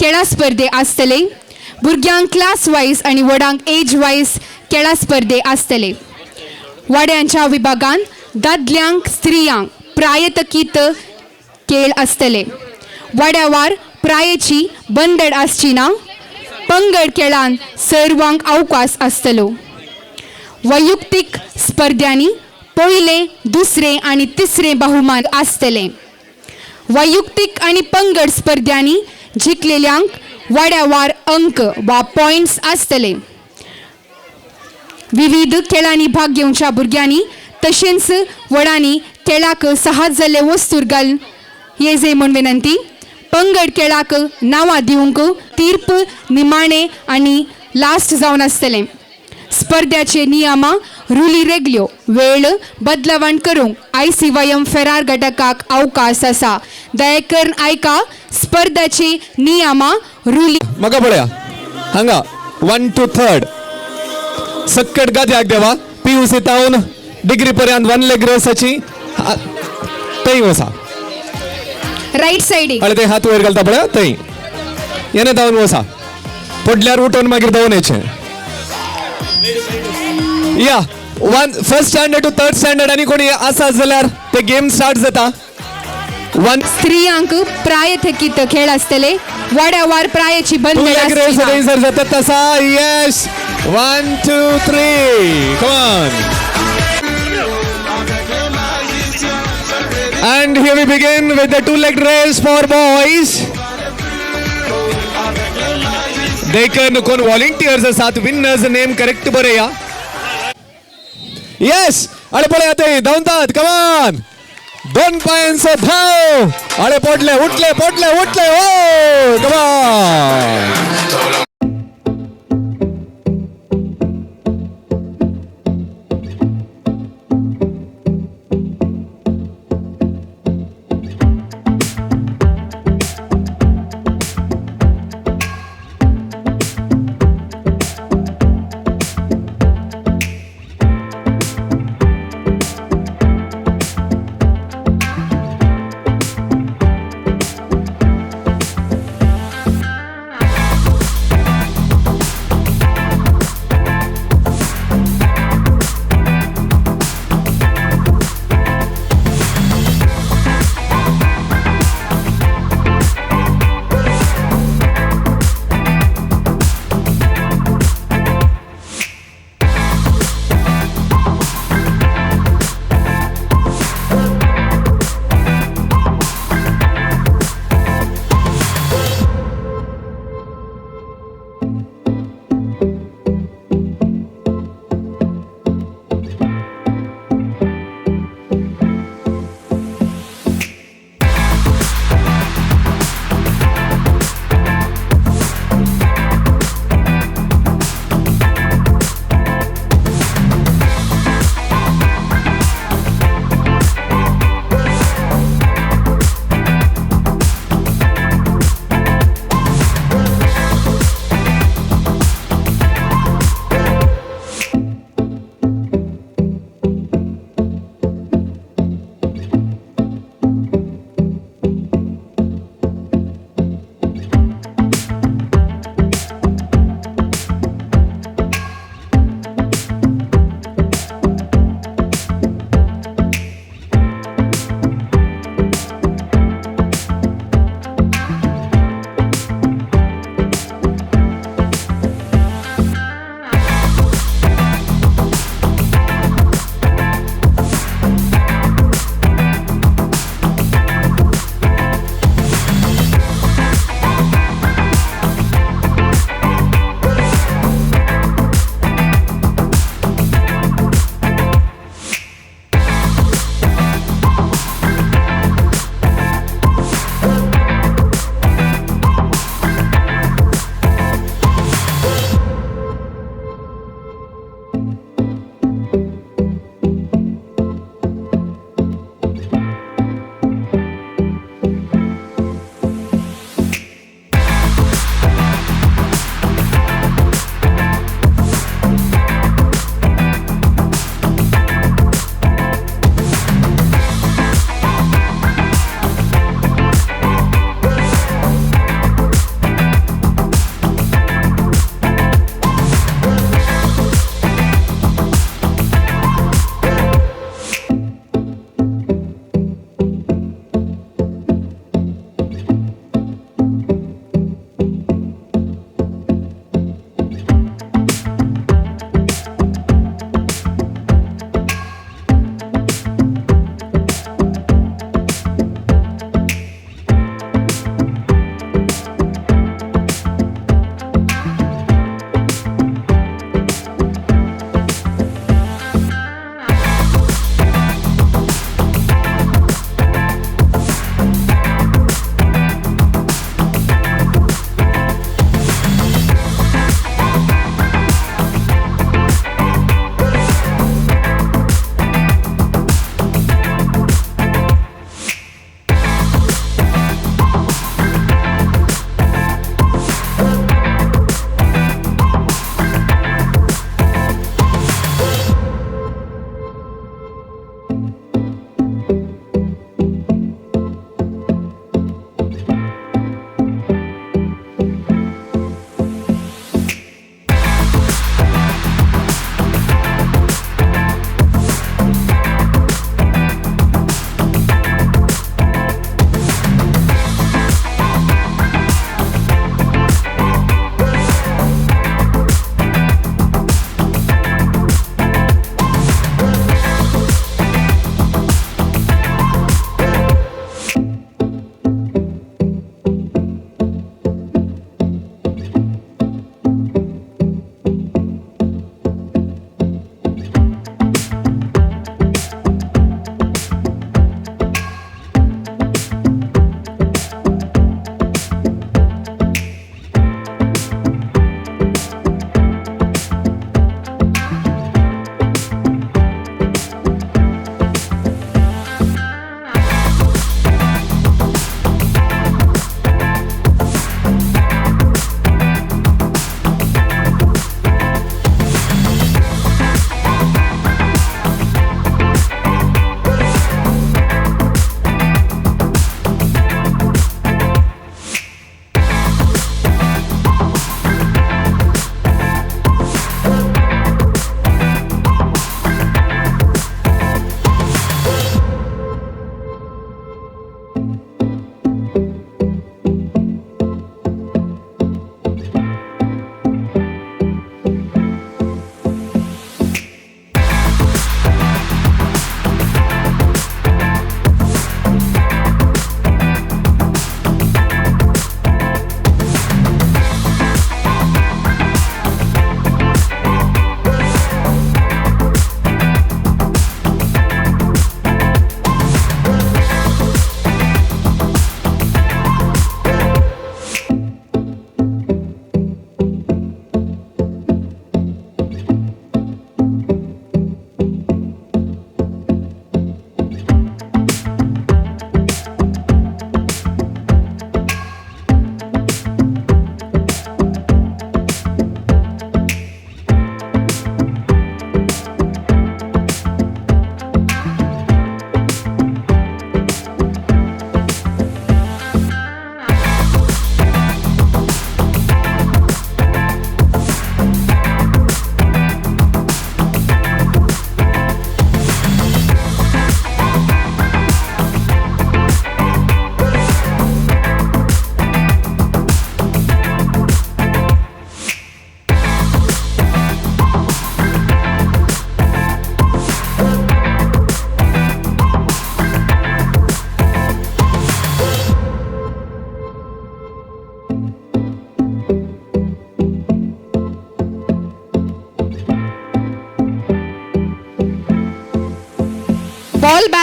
खेळा स्पर्धे आसतले. भुरग्यांक क्लास वायज आणि वडांक एज वायज खेळा स्पर्धे आसतले. वाड्यांच्या विभागान दादल्यांक स्त्रियांक प्रायतकीत खेळ आसतले. वाड्यावार प्रायेची बंदड आसची ना. पंगड खेळान सर्वांक अवकाश आसतलो. वैयक्तीक स्पर्धांनी पयले दुसरे आणि तिसरे बहुमान आसतले. वैयक्तीक आणि पंगड स्पर्धांनी जिखलेल्यांक वाड्यावार अंक वा पॉइंट्स आसतले. विविध खेळांनी भाग घेवच्या भुरग्यांनी तशेंच वडांनी खेळाक साहस जाल्ले वस्तूर घालून येजे म्हूण विनंती. पंगड खेळाक नांवां दिवंक तीर्प निमाणे आनी लास्ट जावन आसतलें. स्पर्धाचे नियमां रुली रेगल्यो वेळ बदलावण करूंक ICYM फेरार घटकाक अवकाश आसा. दयेकरून आयका स्पर्धाचे नियमां रुली. म्हाका पळया हांगा 1 to 3rd सक्कट गाद्याक देवा. PUC टावन डिग्री पर्यंत 1 लेग रेसाची थंय वसा. राईट सायडीक आनी ते हात वयर घालता पळय थंय येणे धांवन वसा. पडल्यार उठोन मागीर धांवनेचें. या 1st standard to 3rd standard आनी कोणी आसा जाल्यार ते गेम स्टार्ट जाता. स्त्रियांक प्रायथकीत खेळ असतले. वाड्यावार प्रायाची बंदड रेस सर जाता तसा. Yes 1 2 3 come on. And here we begin with the 2-leg race for boys. देखन कोण व्हॉलेंटियर्स आसात विनर्स नेम करेक्ट बरया. येस आणि पळय आता धांवतात कमान 2 पायांचो धाव आणि पडले उठले हो कमान.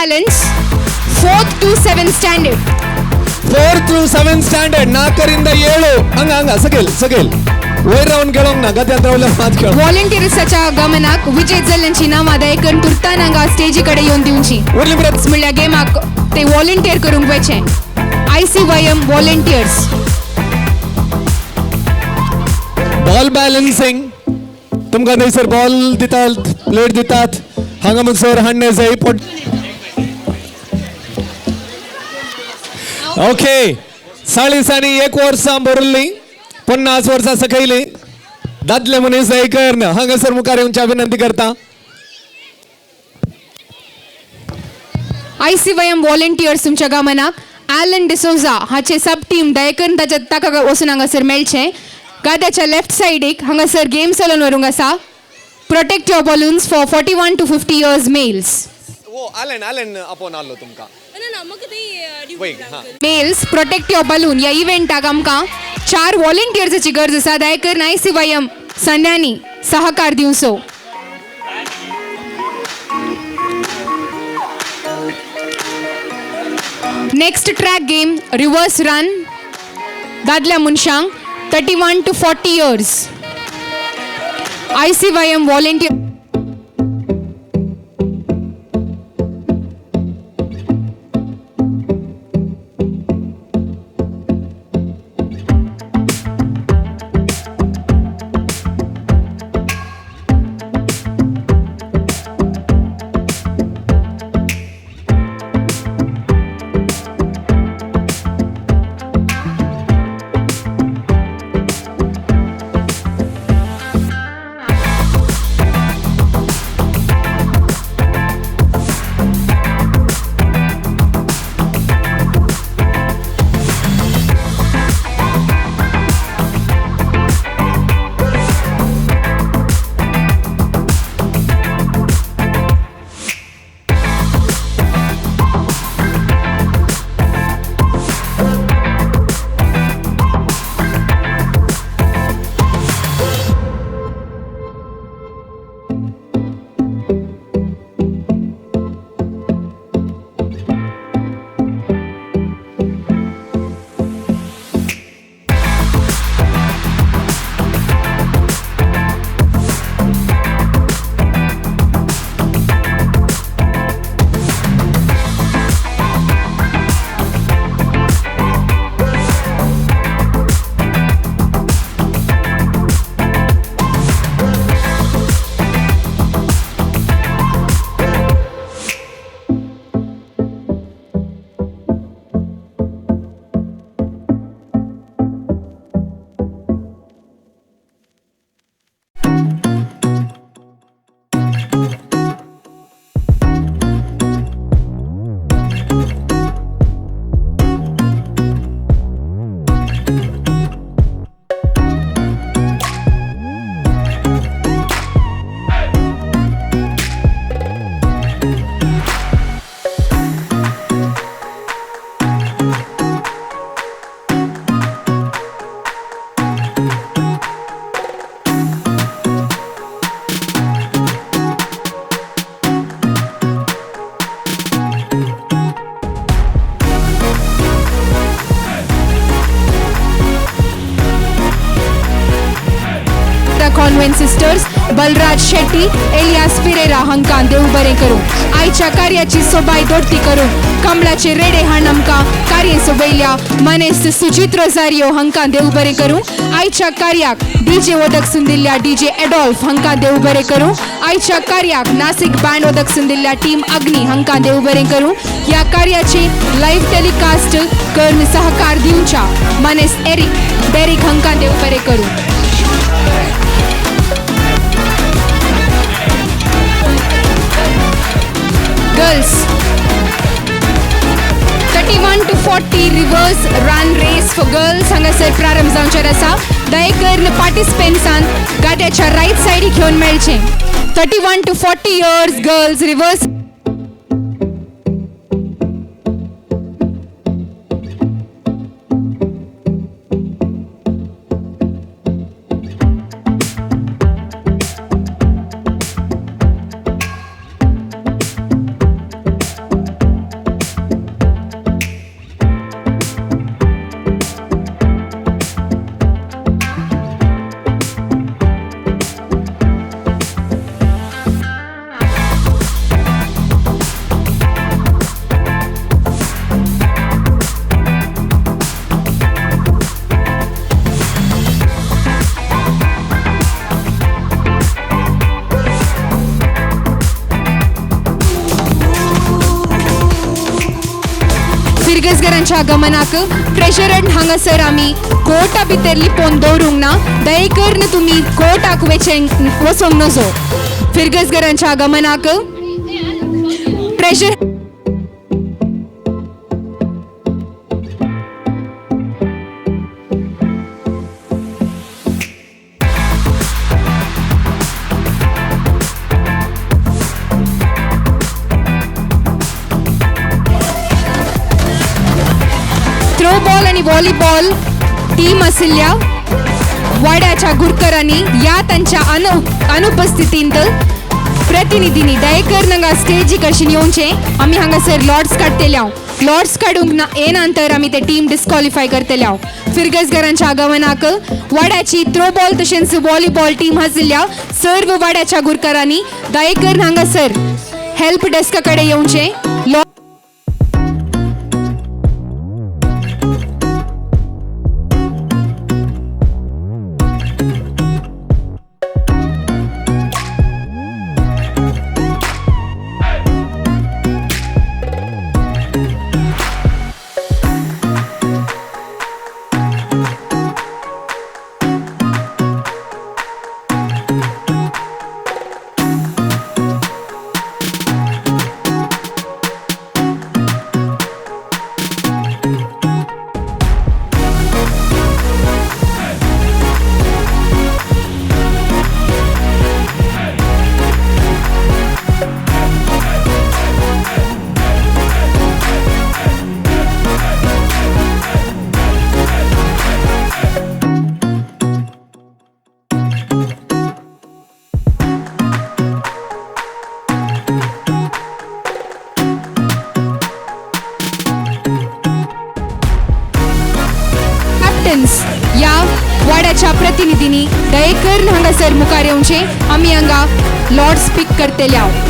balance, 4th to 7th standard. 4th to 7th standard 4ರಿಂದ 7 ಹಂಗ ಸಗೇಲ್ वयर रावन गेलोंग ना गद्यांतरावले मात खेळ व्हॉलंटियर्साच्या गमनाक विजय जल्ल्यांची नांवां दयकन तुर्तान हांगा स्टेजी कडेन येवन दिवची. उरली मरे म्हणल्यार गेमाक ते व्हॉलंटियर करूंक वयचे. ICYM volunteers. बॉल बॅलन्सिंग तुमकां थंयसर बॉल दितात प्लेट दितात हांगा म्हणसर हाडणे जाय ओके 40 वर्सां भरली 50 वर्सां सकयली दादले मनीस दयकर हांगासर मुखार येवची विनंती करता. ICYM व्हॉलंटियर्स तुमच्या गमनाक ॲलन डिसोजा हाचे सब टीम दयकन ताका वचून हांगासर मेळचें. गाद्याच्या लेफ्ट सायडीक हांगासर गेम सलून व्हरूंक आसा. Protect your balloons for 41 to 50 years males. आलेन आपोवन आलो तुमकां मेल्स प्रोटेक्ट युअर बलून ह्या इव्हेंटाक आमकां 4 व्हॉलंटियर्साची गरज आसा. दयकन ICYM संध्यांनी सहकार दिवचो. Next track game reverse run दादल्या मनशांक 31 to 40 years. ICYM volunteer. Convent sisters Balraj Shetty alias Pereira हांकां देव बरें करूं. आयच्या कार्याची सोबाय दोडती करूं कमळाचे रेडे हाण आमकां कार्य सोबयल्या मनेस सुजीत रोजारियो हांकां देव बरें करूं. आयच्या कार्याक DJ वदकसून दिल्ल्या DJ एडॉल्फ हांकां देव बरें करूं. आयच्या कार्याक नासिक बँड वदकसून दिल्ल्या टीम अग्नी हांकां देव बरें करूं. ह्या कार्याची लाईव्ह टेलिकास्ट करून सहकार दिवच्या मनेस एरिक डेरिक हांकां देव बरें करूं. Girls 31 to 40 reverse run race for girls हांगासर प्रारंभ जावचेर आसा. दयेकर पार्टिसिपेंट्सान गाद्याच्या राईट सायडीक घेवन मेळचें. 31 to 40 years गर्ल्स रिवर्स. गरांच्या गमनाक ट्रेजरंट हांगासर आमी कोर्टा भितर लिपोवन दवरूंक ना. दये करून तुमी कोर्टाक वचोंक नजो. फिरगसगरांच्या गमनाक ट्रेजर थ्रोबॉल आणि व्हॉलीबॉल टीम आशिल्ल्या वाड्याच्या गुरकरांनी या तांच्या अनुपस्थितींत प्रतिनिधींनी दयेकर हांगा स्टेजीक आशिल्लीं येवचें. आमी हांगासर लॉर्ड्स काडटले हांव. लॉर्ड्स काडूंक येना तर आमी ते टीम डिस्क्वॉलिफाय करतले हांव. फिरगसगरांच्या आगमनाक वाड्याची थ्रोबॉल तशेंच व्हॉलीबॉल टीम आशिल्ल्या सर्व वाड्याच्या गुरकरांनी दयेकर हांगासर हेल्प डेस्का कडेन येवचें. या वाड्याच्या प्रतिनिधींनी दयेकर हांगासर मुखार येवचें. आमी हांगा लॉर्ड्स पिक करतले हांव.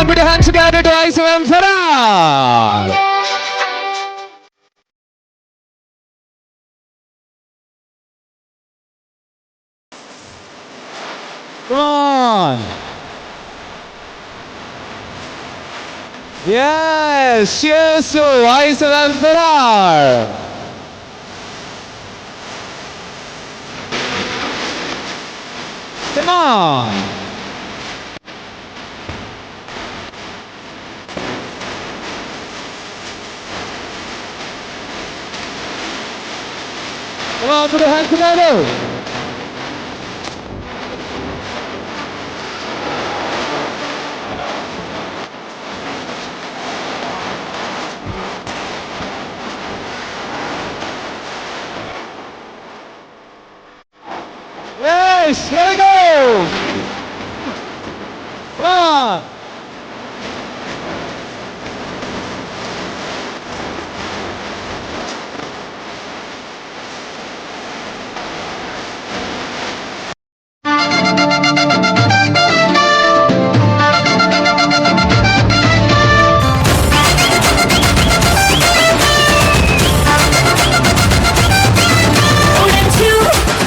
Put your hands together to ISOM Farah. Come on. Yes, yes, so ISOM Farah. Come on. Come on, put your hands together. Nice. Here we go. One. उड़न छू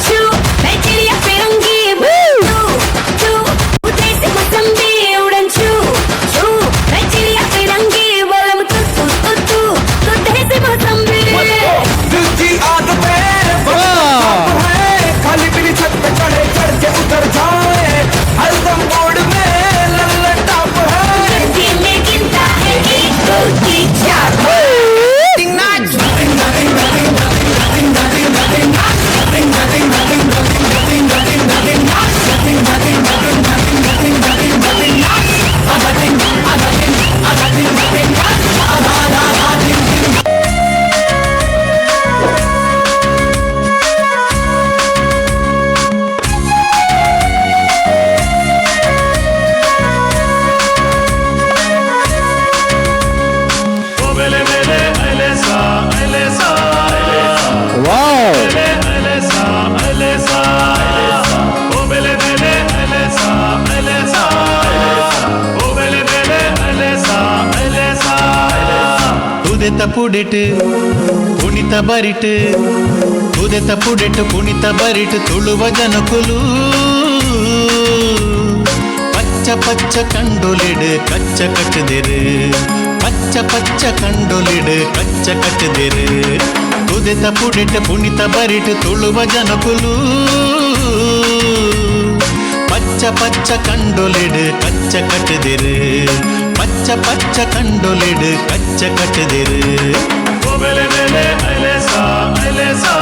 छू मैं चिड़िया फिरूंगी छू छू देसी मौसम्बी उड़न छू छू मैं चिड़िया फिरूंगी बोलम तू तू तू तू तू देसी मौसम्बी दिल की आदतें है खाली पीली छत पे चढ़े चढ़ के उतर जाए हरदम मोड़ में लल्लन टॉप है दिल में गिनता है 1 2 3 4 ಪುಡೆಟ್ ಪುಣಿತ ಬರಿಟ್ ಉದೆತ ಪುಡೆಟ್ ಪುಣಿತ ಬರಿಟ್ ತುಳುವ ಜನಕುಲು ಪಚ್ಚ ಪಚ್ಚ ಕಂಡೊಲಿಡ್ ಕಚ್ಚ ಕಟ್ಟದಿರು ಪಚ್ಚ ಪಚ್ಚ ಕಂಡೊಲಿಡ್ ಕಚ್ಚ ಕಟ್ಟದಿರು ಉದೆತ ಪುಡೆಟ್ ಪುಣಿತ ಬರಿಟ್ ತುಳುವ ಜನಕುಲು ಪಚ್ಚ ಪಚ್ಚ ಕಂಡೊಲಿಡ್ ಕಚ್ಚ ಕಟ್ಟದಿರು ಪಚ್ಚ ಪಚ್ಚ ಕಂಡೊಲಿಡ್ ಕಚ್ಚ ಕಟ್ಟದಿರು ಓಬೆಲೆ ಬೆಲೆ ಅಲೆಸಾ ಅಲೆಸಾ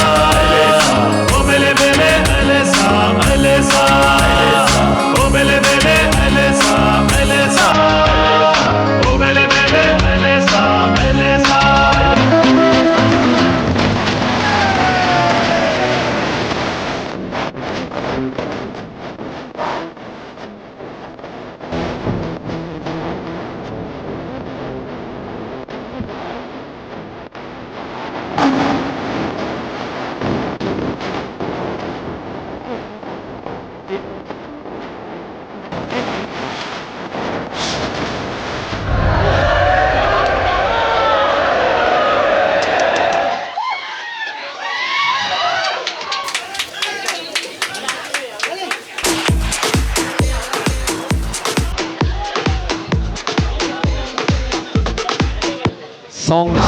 ಓಬೆಲೆ ಬೆಲೆ ಅಲೆಸಾ ಅಲೆಸಾ ಓಬೆಲೆ ಬೆಲೆ ಅಲೆಸಾ ಅಲೆಸಾ ಓಬೆಲೆ ಬೆಲೆ ಅಲೆಸಾ ಅಲೆಸಾ Songs.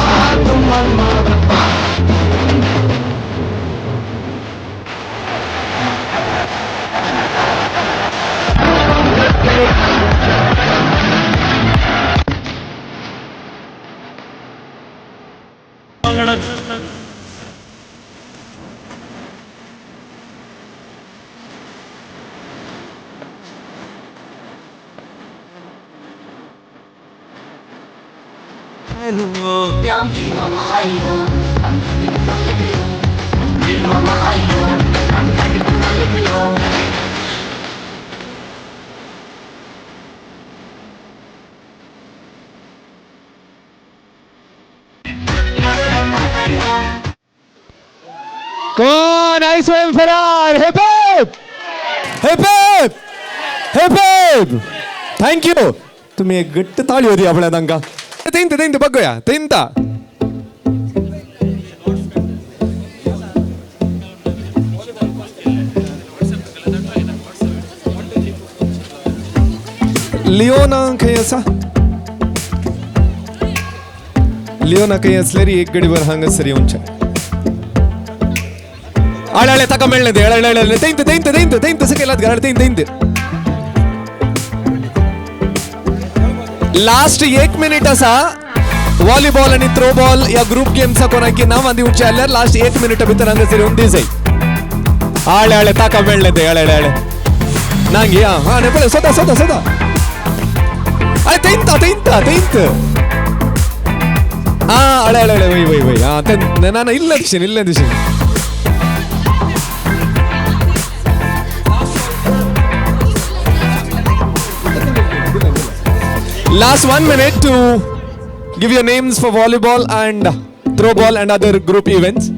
Con ahí suelen Ferrar. Hip hip! Hip hip! Hip hip! Thank you. तुम्ही एक गट्ट ताळी होती आपल्या तांका तेंत बघूया तेंत लिओना खंय आसा लिओना खंय असल्यार एक गडीवर हांगासर येवचे आळे ताका मेळ्ळें तें आळे तेंत सकयलात घराड तेंत लास्ट 1 मिनिट असा व्हॉलीबॉल आणि थ्रो बॉल या ग्रुप गेम्सा कोणाकी नांवां दिवची जाल्यार लास्ट 1 मिनिटा भितर हांगासर येवन दी जाय आळे ताका मेळ्ळें तें आळे नांगी हा ने पळय सोदा अरे तेंत हा आळे वय हा ना इल्ले दिशेन Last 1 minute to give your names for volleyball and throw ball and other group events.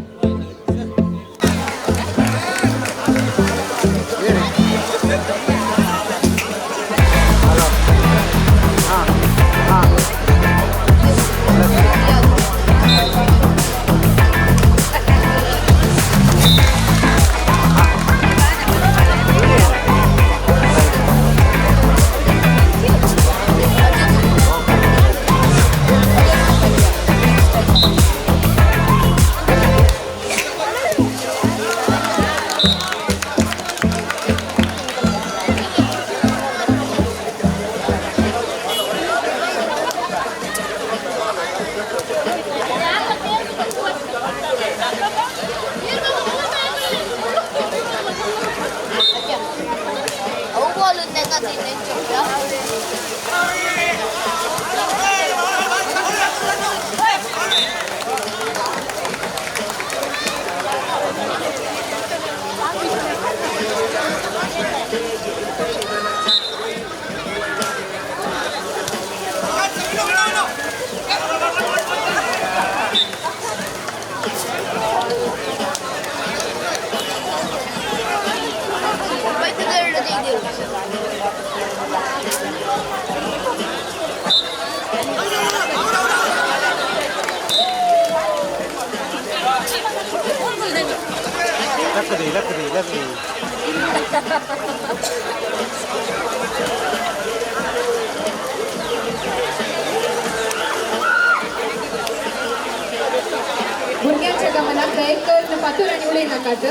भुरग्यांच्या गमनाक दयेकर फातोर आनी उलय नाकात.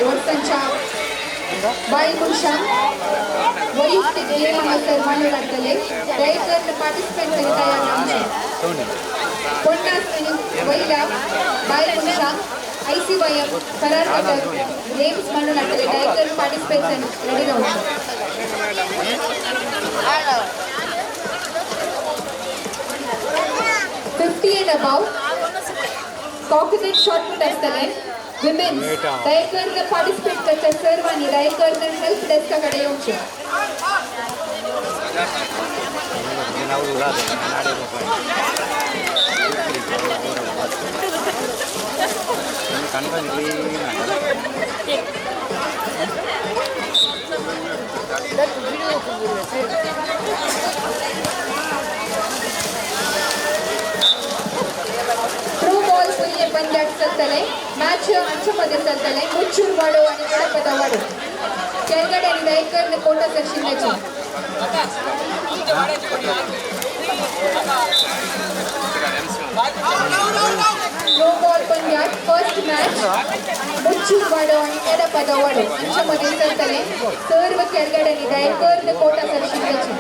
वर्षांच्या बायपुरुषा वैयक्तिक नियमानुसार मानले जातले दयेकर पार्टिसिपेट करीता या नामचे 50 आणि वैला बायपुरुषा ICYM करार पत्र गेम्स मानले जातले दयेकर पार्टिसिपेशन रेडी राहू 50 and above cockpit shot put असतले Women's दयेकर पार्टिसिपेट करता सर्वांनी दयेकर हेल्प डेस्काकडे येऊचे. थ्रो बॉल पुणे पंजाब चलतले मॅच आमच्यामध्ये चलतले मुच्छूर वाडो आणि गणपता वाडो केरगड आणि दयेकर कोटा दर्शिन्याची throw ball Punjab first match Muchur वाडो आणि गणपता वाडो आमच्यामध्ये चलतले सर्व केरगड आणि दयेकर कोटा दर्शिन्याची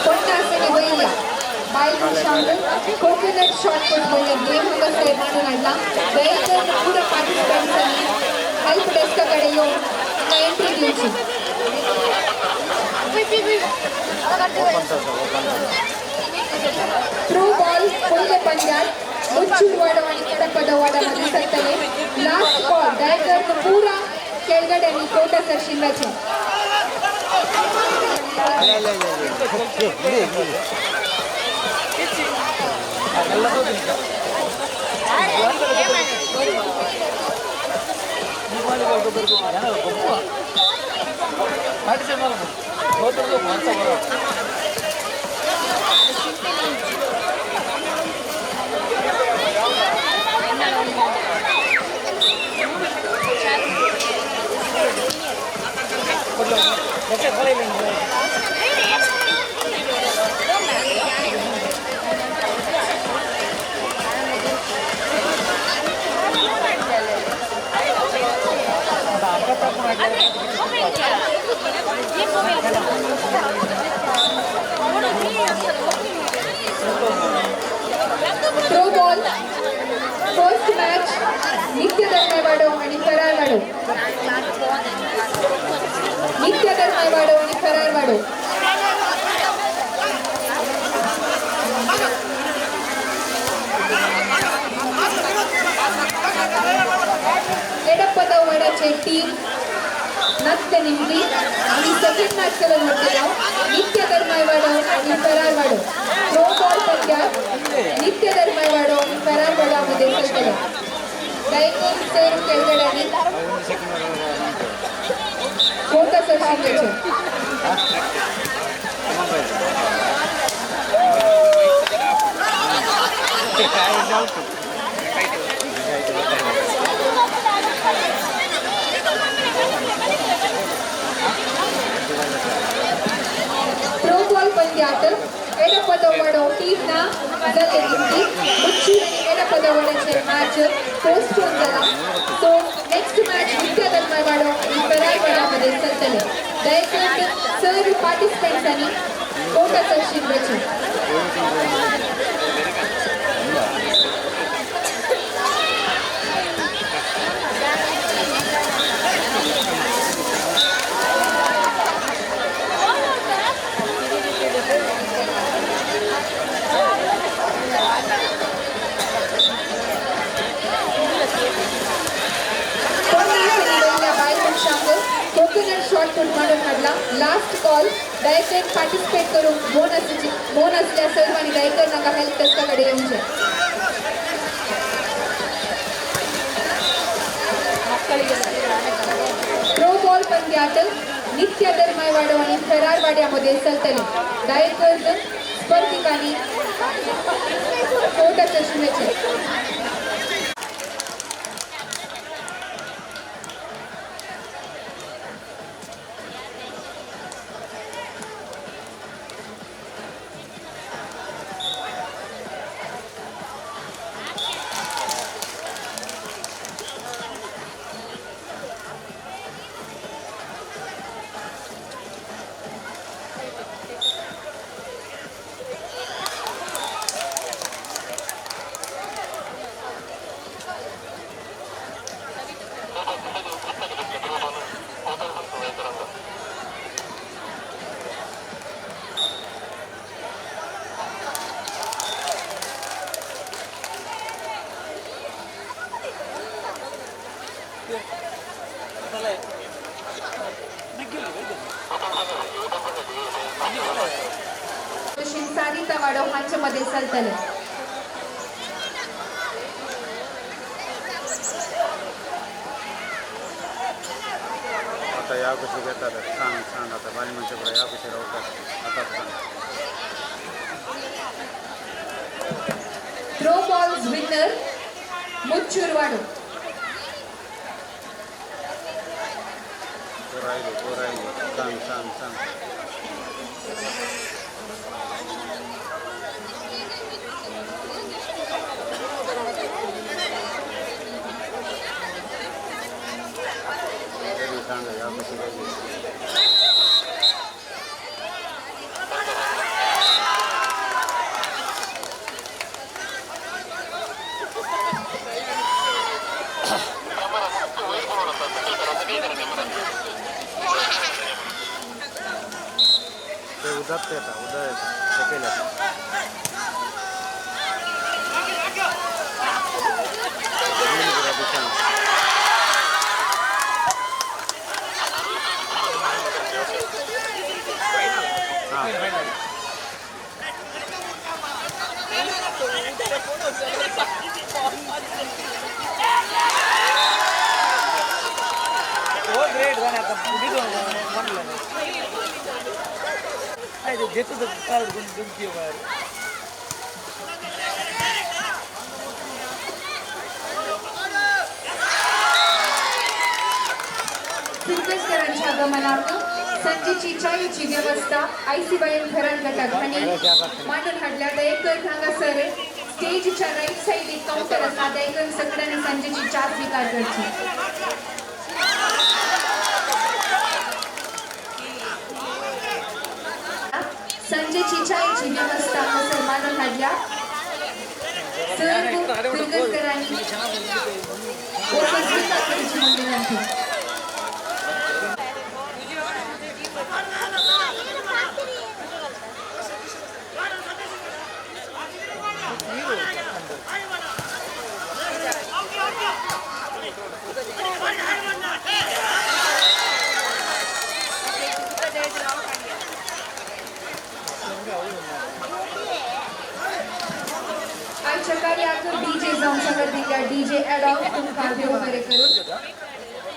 ಪೊನ್ನಾಸನೆ ಬೈಲ ಬಾಯ್ಲು ಶಾಂಗ್ ಕೋಕೋನಟ್ ಶಾರ್ಟ್ ಪುಟ್ ಬೈಲ ಗೇಮ್ ಹಂಗಸೆ ಮಾಡೋಣ ದಯచేసి ಕೂಡ ಪಾರ್ಟಿಸಿಪೆಂಟ್ಸ್ ಅಲ್ಲಿ ಹೆಲ್ಪ್ ಡೆಸ್ಕ್ ಕಡೆಯೋ ಎಂಟ್ರಿ ದಿವಸಿ ಥ್ರೋ ಬಾಲ್ ಪೊಯ್ಲೆ पंजाब ಮುಚ್ಚುಡು ವಾಡವಾಣಿ ಕಡಪದ ವಾಡमध्ये ಸತ್ತಲೆ लास्ट बॉल डायगर पूरा ಕೆಳಗಡೆ ಕೋಟ ಸರ್ಷಿನ್ ರಚೆ थ्रो बॉल फर्स्ट मॅच नित्य दरमायवाडो आणि फरारवाडो नित्य दरमायवाडो आणि फरारवाडो एडप्पद वडाचे टीम नत्य निमली आणि सेकंड मॅच केलं म्हटलं नित्य दरमायवाडो आणि फरारवाडो थ्रो बॉल पंजाब नित्य दरमायवाडो आणि फरारवाडामध्ये सलतले गायकवाड सर केळगड्यांनी कोणता सरशिंगाचे ಥ್ರೋ ಬಾಲ್ ಪಂದ್ಯಾಟ ಎಡಪದವಡೋ ಟೀಮ್ನ ಜಲ್ಲೆಗಿಂತಿ ಮುಚ್ಚು ಎಡಪದವಡचे मॅच पोस्टपोन झाला सो नेक्स्ट मॅच नित्य दरमायवाडो आणि फरारवाडामध्ये सलतले दयచేసి सर पार्टिसिपेंट्स आणि कोटा सरशीन रचे कोकोनट शॉट पुट मारून काढला लास्ट कॉल डायरेक्ट पार्टिसिपेट करून बोनसल्या सर्व आणि डायरेक्टर नका हेल्प डेस्काकडे येऊनचे थ्रो बॉल पंद्यात नित्य दरमायवाडो आणि फरारवाड्यामध्ये सलतले डायरेक्टर स्पर्धिकांनी कोटा चष्म्याचे सारिता वाडो हांच्यामध्ये सलतले आता या कशी घेतात सांग आता बाली मंचाकडे या कशी राहतात आता सांग थ्रो बॉल्स विनर मुच्छूरवाडो राहिलो सांग सांगा या कशी ते उदात येतात उदा शकेल फिल्मस्करांच्या आगमनार्थ संजीची चायची व्यवस्था आयसीबाईन घरात गटात आणि मांडून हाडल्या दयेकर हांगासर स्टेजच्या राईट सायडीक काउंटर आसा दयेकर सगळ्यांनी संजीची च्या स्वीकार करची संजीची चायची व्यवस्था हांगासर मांडून हाडल्या सर्व फिल्मस्करांनी स्वीकार करची म्हणून विनंती आजच्या कार्यात डीजे जाऊन सगळं दिल्या डीजे ॲडॉन तुमकां देव बरें करून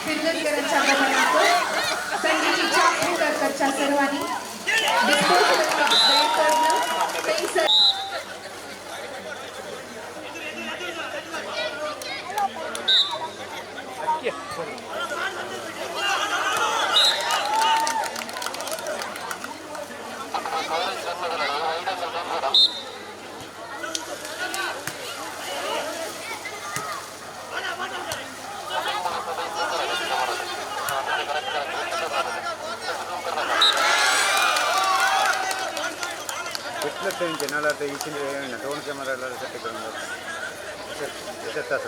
फिल्मस्करांच्या आगमनार्थ संजीची च्या स्वीकारकरच्या सर्वांनी डिस्पोजेबल कप्स दयेकरनं पेन्सर कुठलं ट्रेन चॅनल आता इथे दोन कॅमेराला सेट करून त्याच्यात तास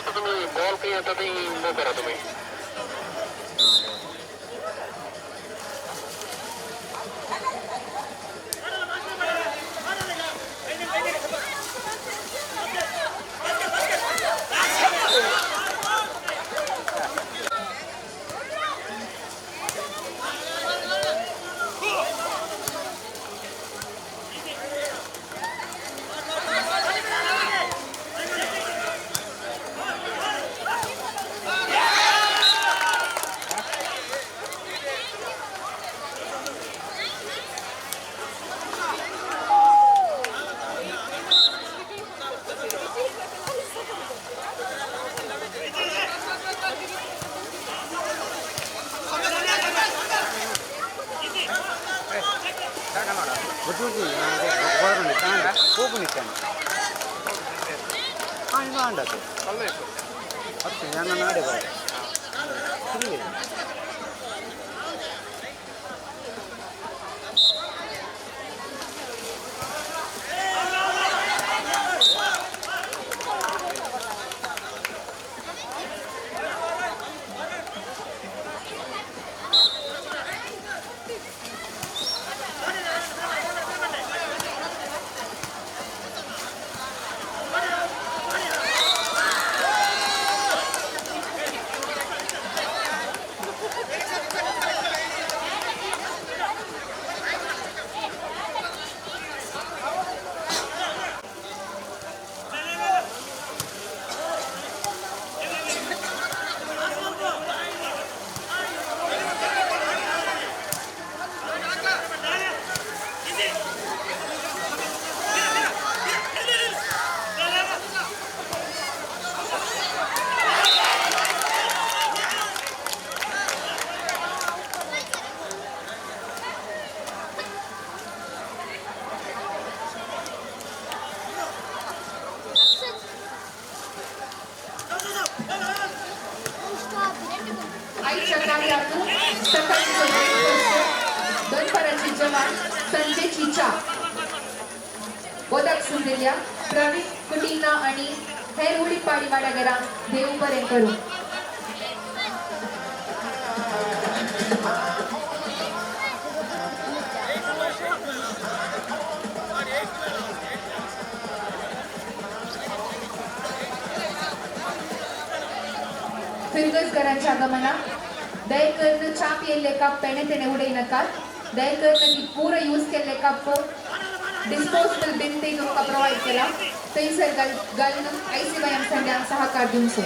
तुम्ही बॉल काही येतात ते करा तुम्ही ನಾಡೆ आईच्या कार्यातून सकाळचं breakfast, दनपाराची जेवण, संजेची चा बोधक सुंदिल्या प्रवीण कुटीना आणि हेर उडी पाडी वाड्यागरा देव बरें करू. फिरगजगरांच्या आगमनात दयकरनं चाप येल्ले कप पेणे तेणे उडय नकात. दयकरनं ती पूर्ण यूज केल्ले कप डिस्पोजेबल बिन ते तुमकां प्रोवायड केला. थंयसर घालून ICYM संघान सहकार दिवचो.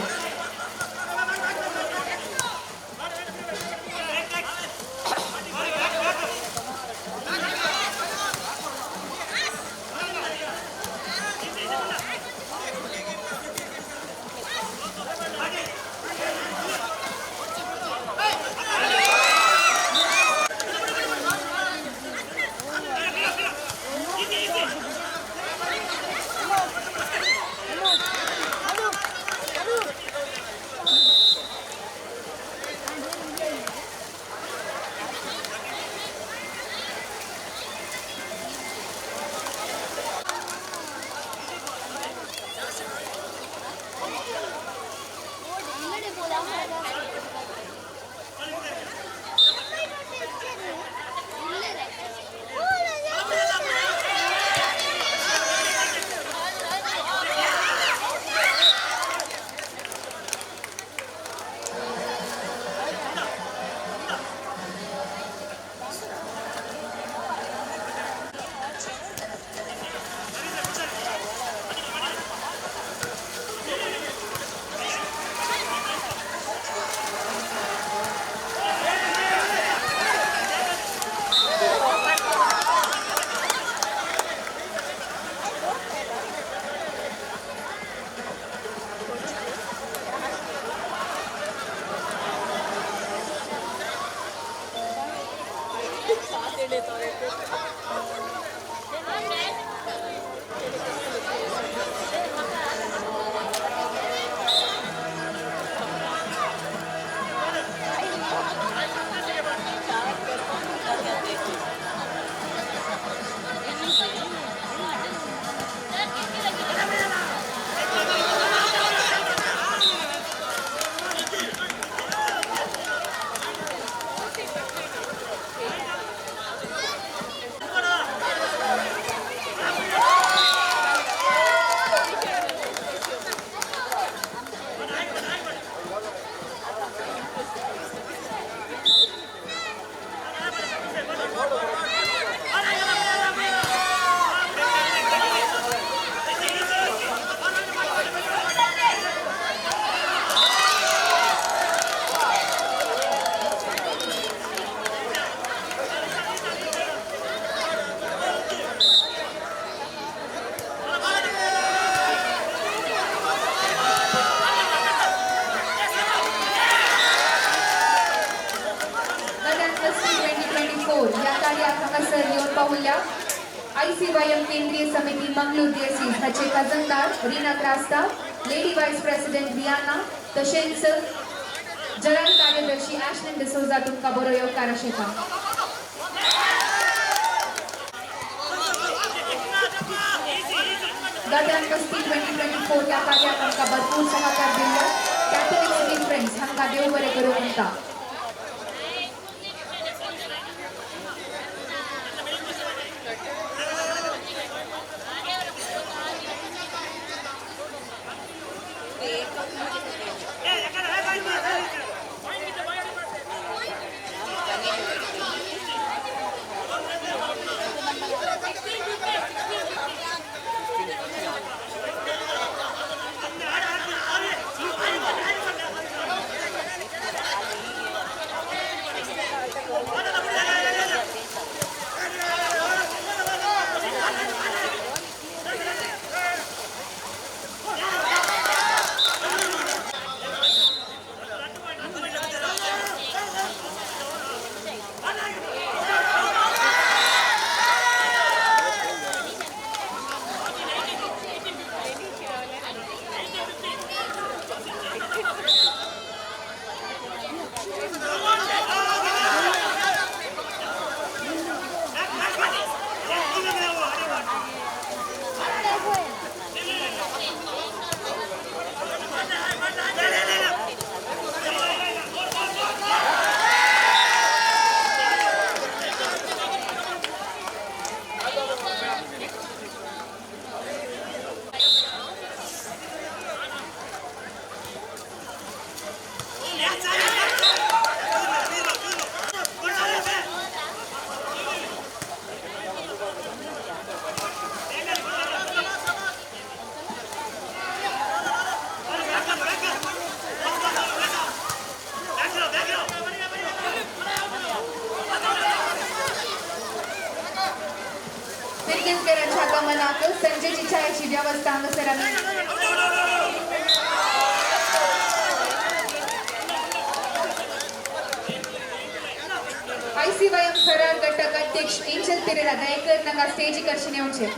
ICYM केंद्रीय समिती मंगळूर DSC हाचे खजनदार Reena Crasta, lady vice president Viana, तशेंच जनरल कार्यदर्शी ॲशलिन डिसोजा तुमकां बरो येवकार आशेता. गजान कस्ती 2024 या कार्याक आमकां भरपूर सहकार दिल्लो. कॅथलिक सिटी फ्रेंड्स हांकां देव बरें करूं म्हणटा. मनाक संजयची छायाची व्यवस्था हांगासर आमी ICYM फरार घटक अध्यक्ष एंजल पेरेरा दयेकर नंगा स्टेज कर्षण येवचे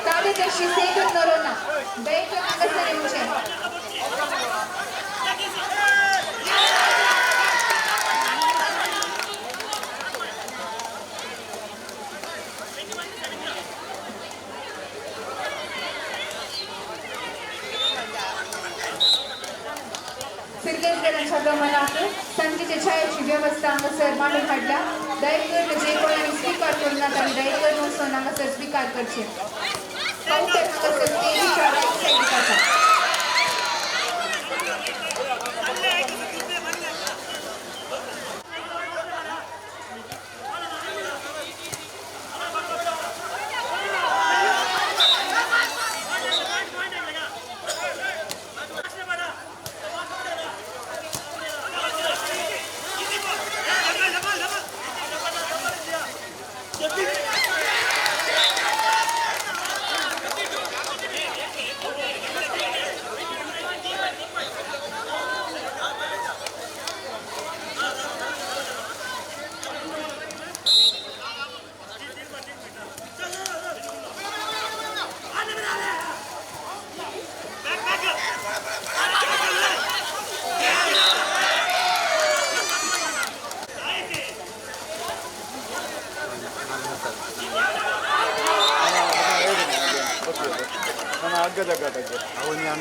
कार्यदर्शी सेगन नरोना दयेकर हांगासर येवचे फिरगेजगरांच्या गमनात संजयच्या छायाची व्यवस्था हांगासर मांडून हाडल्या दयेकर जे कोणाने स्वीकार करून नात दयेकर नोंदवून हांगासर स्वीकार करचे काउंटर हांगासर स्टेजीच्या राईट सायडीक आसा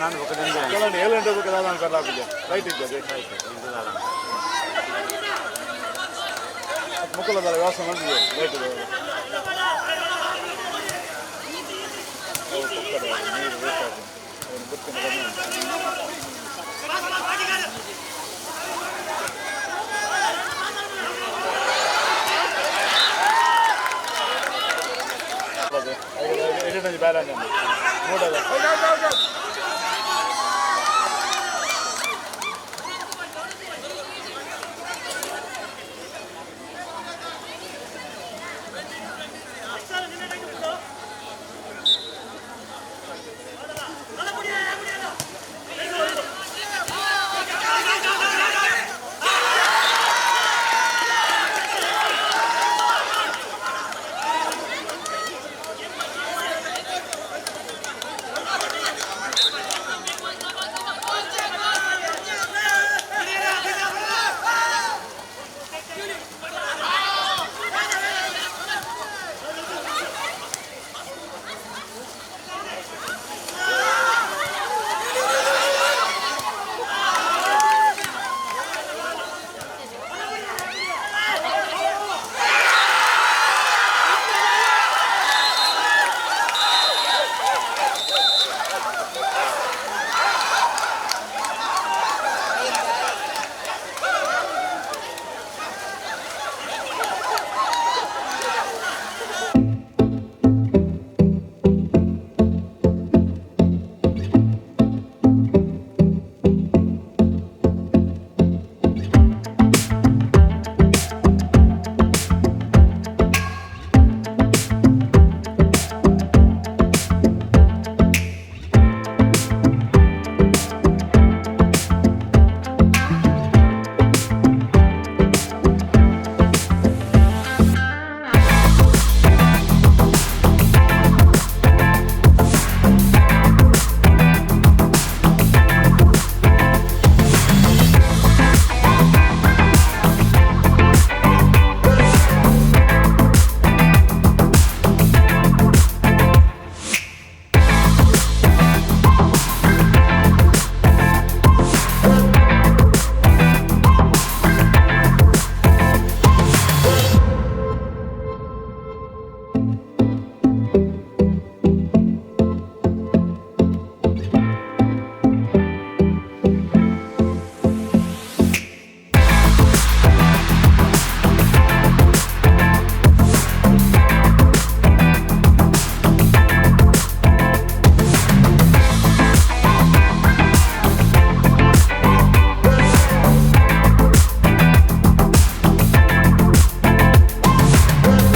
ನಾನು ಪಕ್ಕದಿಂದ 7 ಗಂಟೆ ಬೇಕಾದ ನಾನು ಕರ್ಲಾಗಿದೆ ರೈಟ್ ಇದ್ದದೆ ಮುಕ್ಕಲದಲ್ಲ ವ್ಯವಸ್ಥೆ ಮಾಡಿದೆ ರೈಟ್ ಇದೆ ನೀರು ಬೇಕಾಗಿ ಗೊತ್ತಿನ ಬೇರೆ ನೋಡೋದು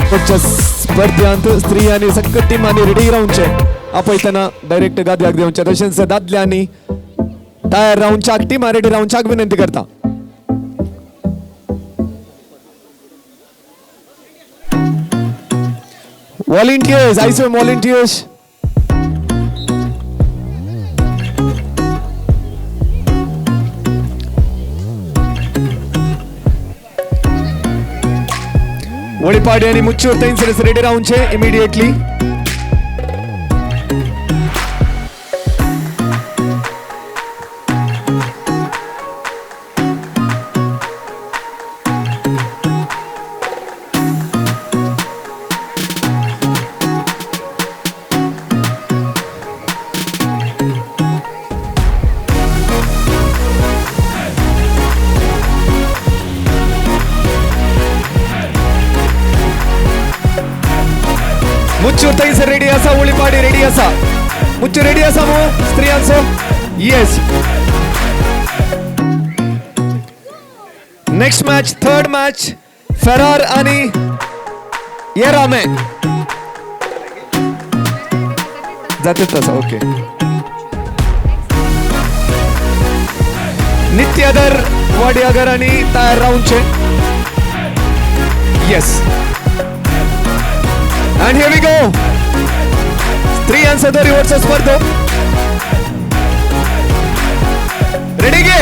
शेवटच्या स्पर्धांत स्त्री आणि सकट टीमांनी रेडी रावचे आपयतना डायरेक्ट गाद्याक देवचे तशेंच दादल्यांनी तयार रावच्याक टिमा रेडी रावच्याक विनंती करता. Volunteers, I say volunteers. वळीपाडी आणि मुच्चूर थंयसर रेडी रावचे इमिडिएटली. मुच्चूर थंयसर रेडी आसा, वळीपाडी रेडी आसा. मुच्चूर रेडी आसा मो स्त्रियांचो. Yes. Next match, third match फेरार आणि येरामे जाते तसा. ओके. नित्यादर वाडियागर आणि तयार रावचे. Yes. And here we go. स्त्रियांचा दोरीवरचा स्पर्धो. रेडी गे.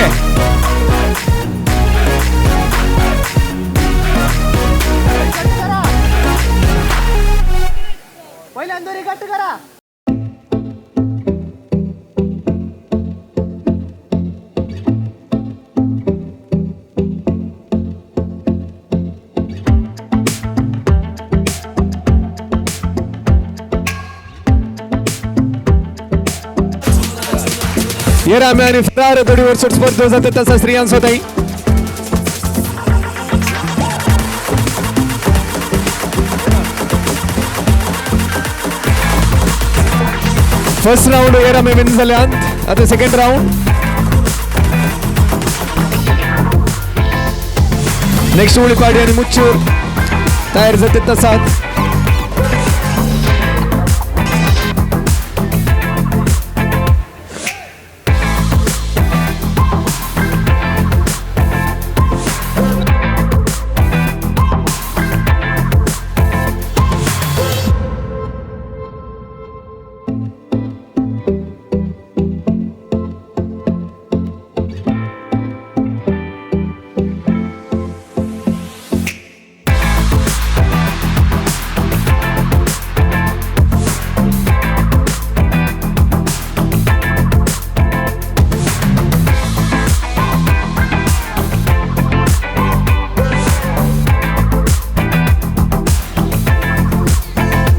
येरामे आणि फरार दोरीवरचा स्पर्धो जाते तसा स्त्रियांचा ताई. फर्स्ट राउंड येरामे विन जाल्यात. आता सेकंड राउंड. नेक्स्ट वळीपाडी आणि मुच्चूर तयार जाते तसाच.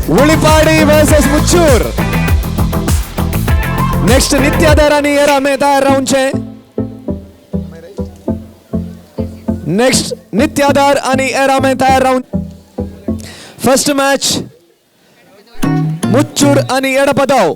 वळीपाडी वर्सेस मुच्चूर. नेक्स्ट नित्यादर आणि येरामे तयार रावचे. नेक्स्ट नित्यादर आणि येरामे तयार रावून. फर्स्ट मॅच मुच्चूर आणि एडपदाव.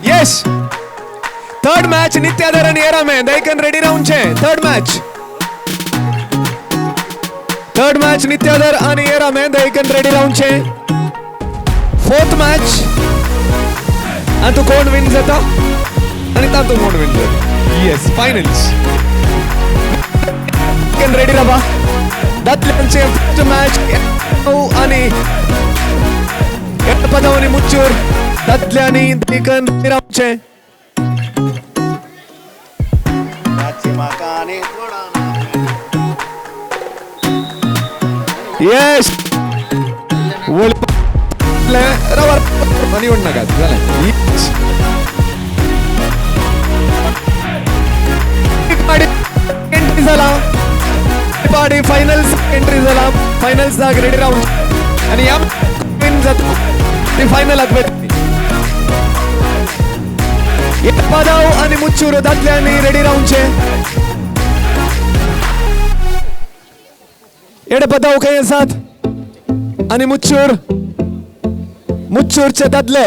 Yes. Third match Nityadar and Yerame. They can ready round che. Third match. Third match Nityadar and Yerame. They can ready round che. Fourth match. And to कोण win जाता? आणि तातून कोण win जाता? Yes. Finals. Can ready rava. दातल्यांचे first match. आणि एडपदावनी मुच्चूर. दातल्यांनी they can ready round che. Yes. Rubber मनी उडना का झालं. एंट्री झाला. पाडी फायनल्स एंट्री झाला. फायनल्स दा रेडी राऊंड आणि या विन जातो. ते फायनल आगवेत. पदाव आणि मुच्छूर दादल्यांनी रेडी रावचे. एडे पदाव खंय आसात आणि मुच्छूरचे दादले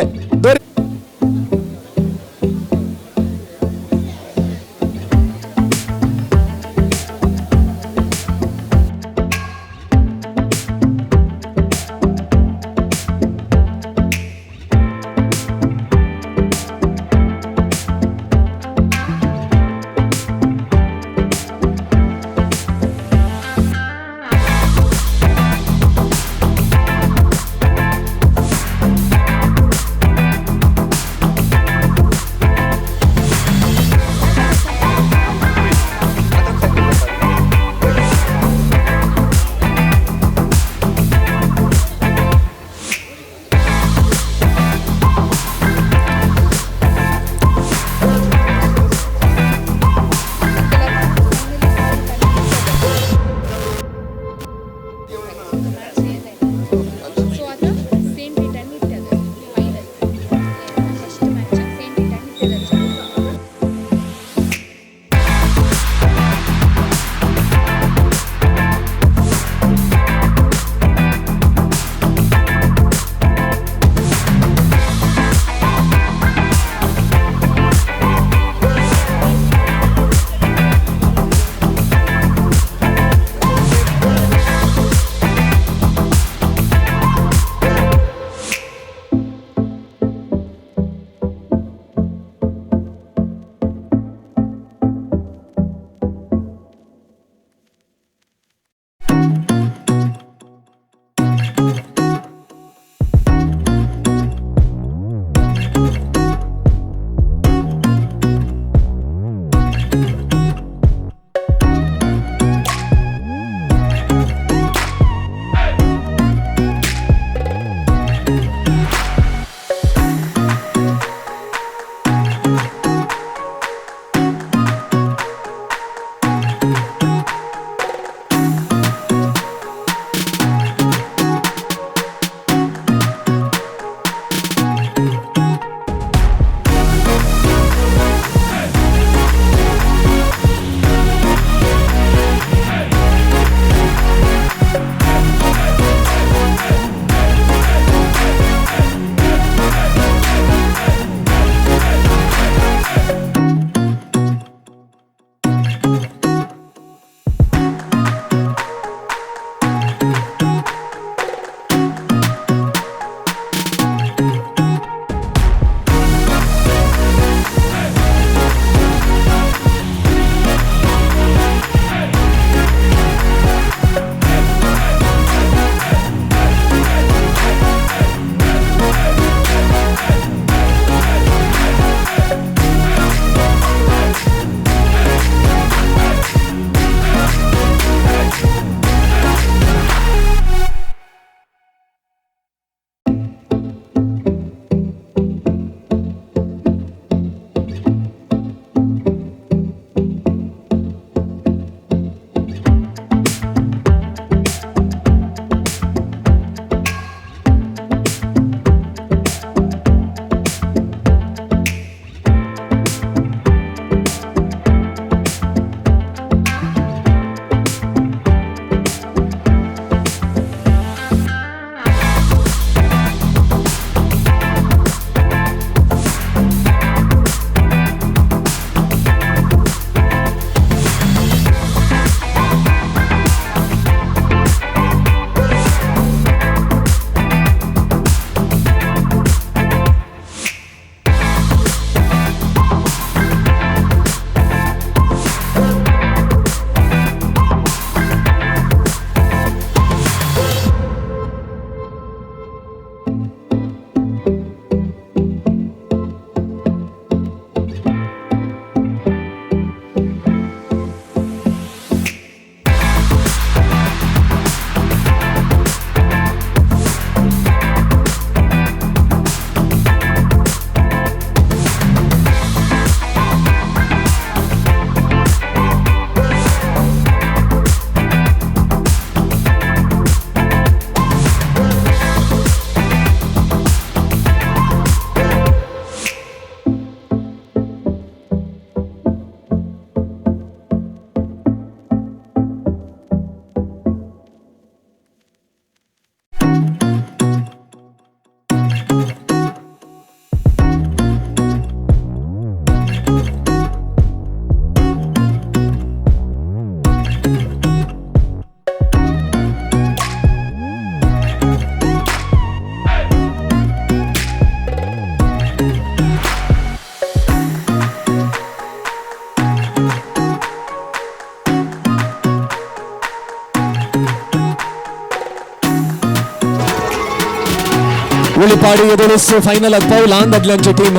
उळीपाडी येदोळीस फायनलाक पावला दादल्यांची टीम.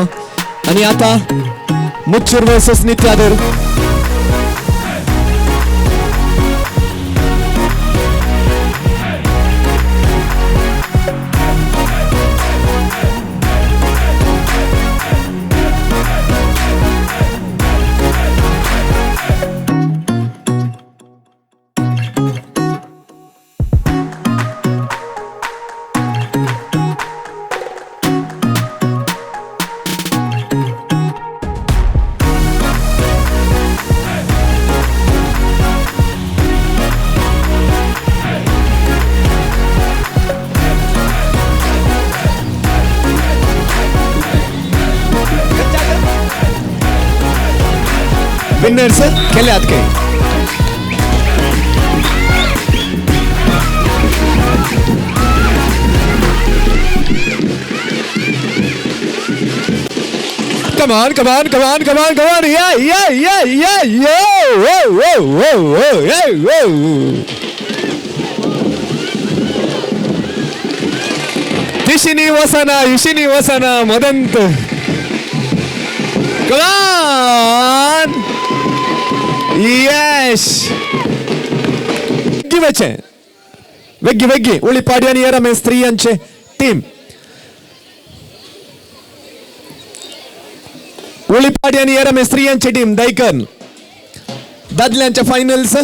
आणि आता मुच्छूर वर्सेस नित्यादर. विनर्स खेळ्यात काय come on yeah whoa इशिनी वसना मदंत come on yes वेग्गी उळीपाडी आणि येरमे स्त्रियांचे टीम. उळीपाडी आणि येरमे स्त्रियांची टीम दैकन दादल्यांच्या finals.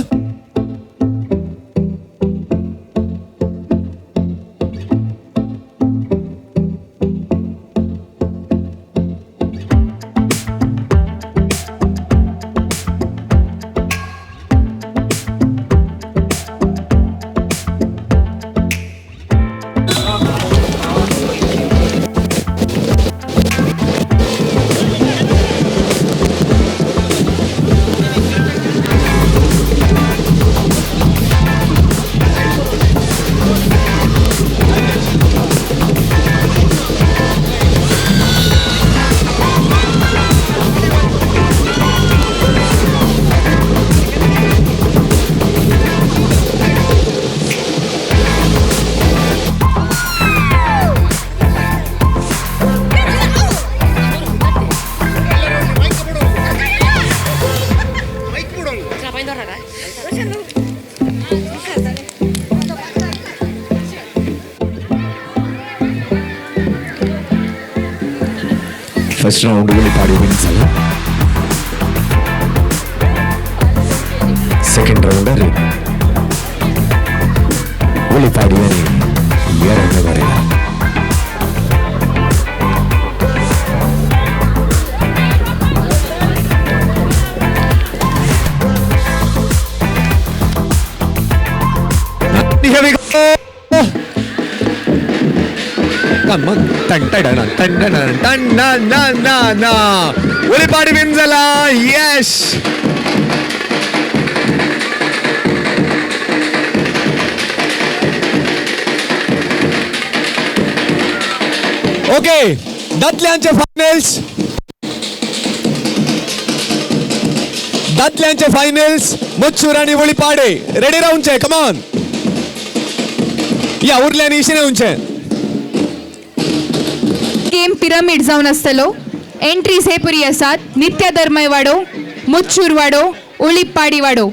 First round Ulipadi win झाला. सेकंड राउंड उळीपाडी आणि येरमे बरेला. Here we go. Come on. Ulipadi win झाला. Yes okay. दादल्यांचे फायनल्स मुच्छूर आणि उळीपाडे रेडी राहूनचे. कमॉन या उरल्याने इशिने उंचे गेम पिरामिड जावन आसतलो. एंट्रीज हे परी आसात. नित्यादर्मय वाडो, मुच्छूर वाडो, उळीपाडी वाडो.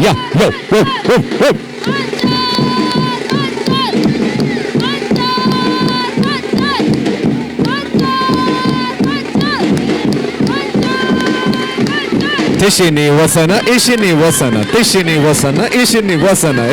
या तिशिनी वसना इशिनी वसना तिशिनी वसना इशिनी वसना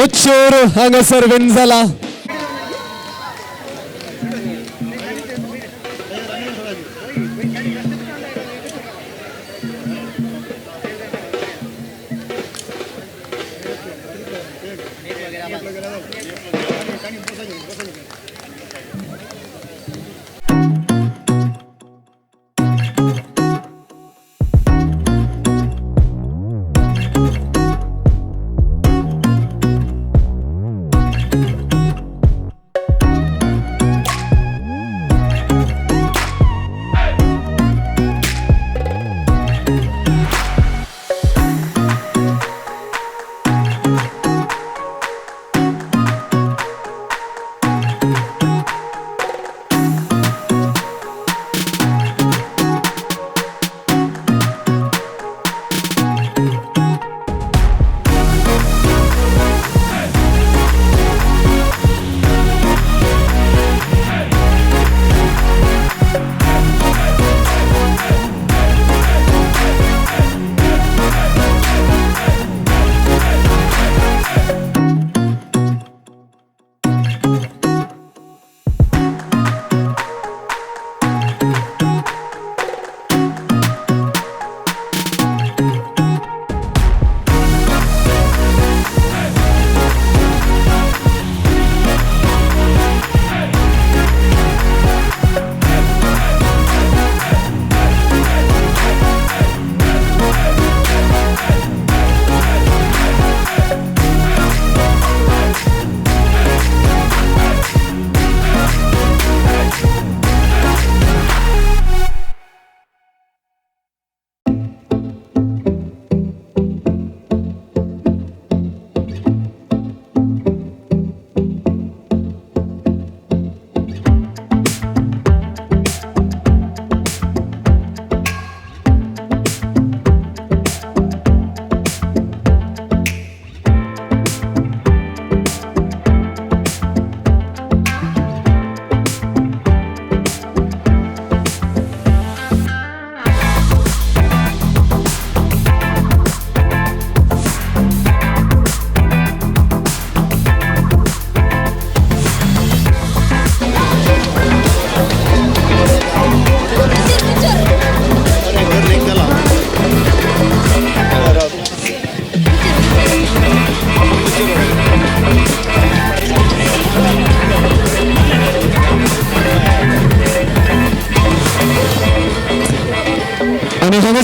मुच्छूर हांगासर विन जाला.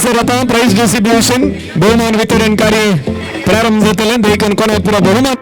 सर आता प्राइज डिस्ट्रीब्यूशन बहुमान वितरण कार्य प्रारंभ जातले देखील कोणा पुरा बहुमान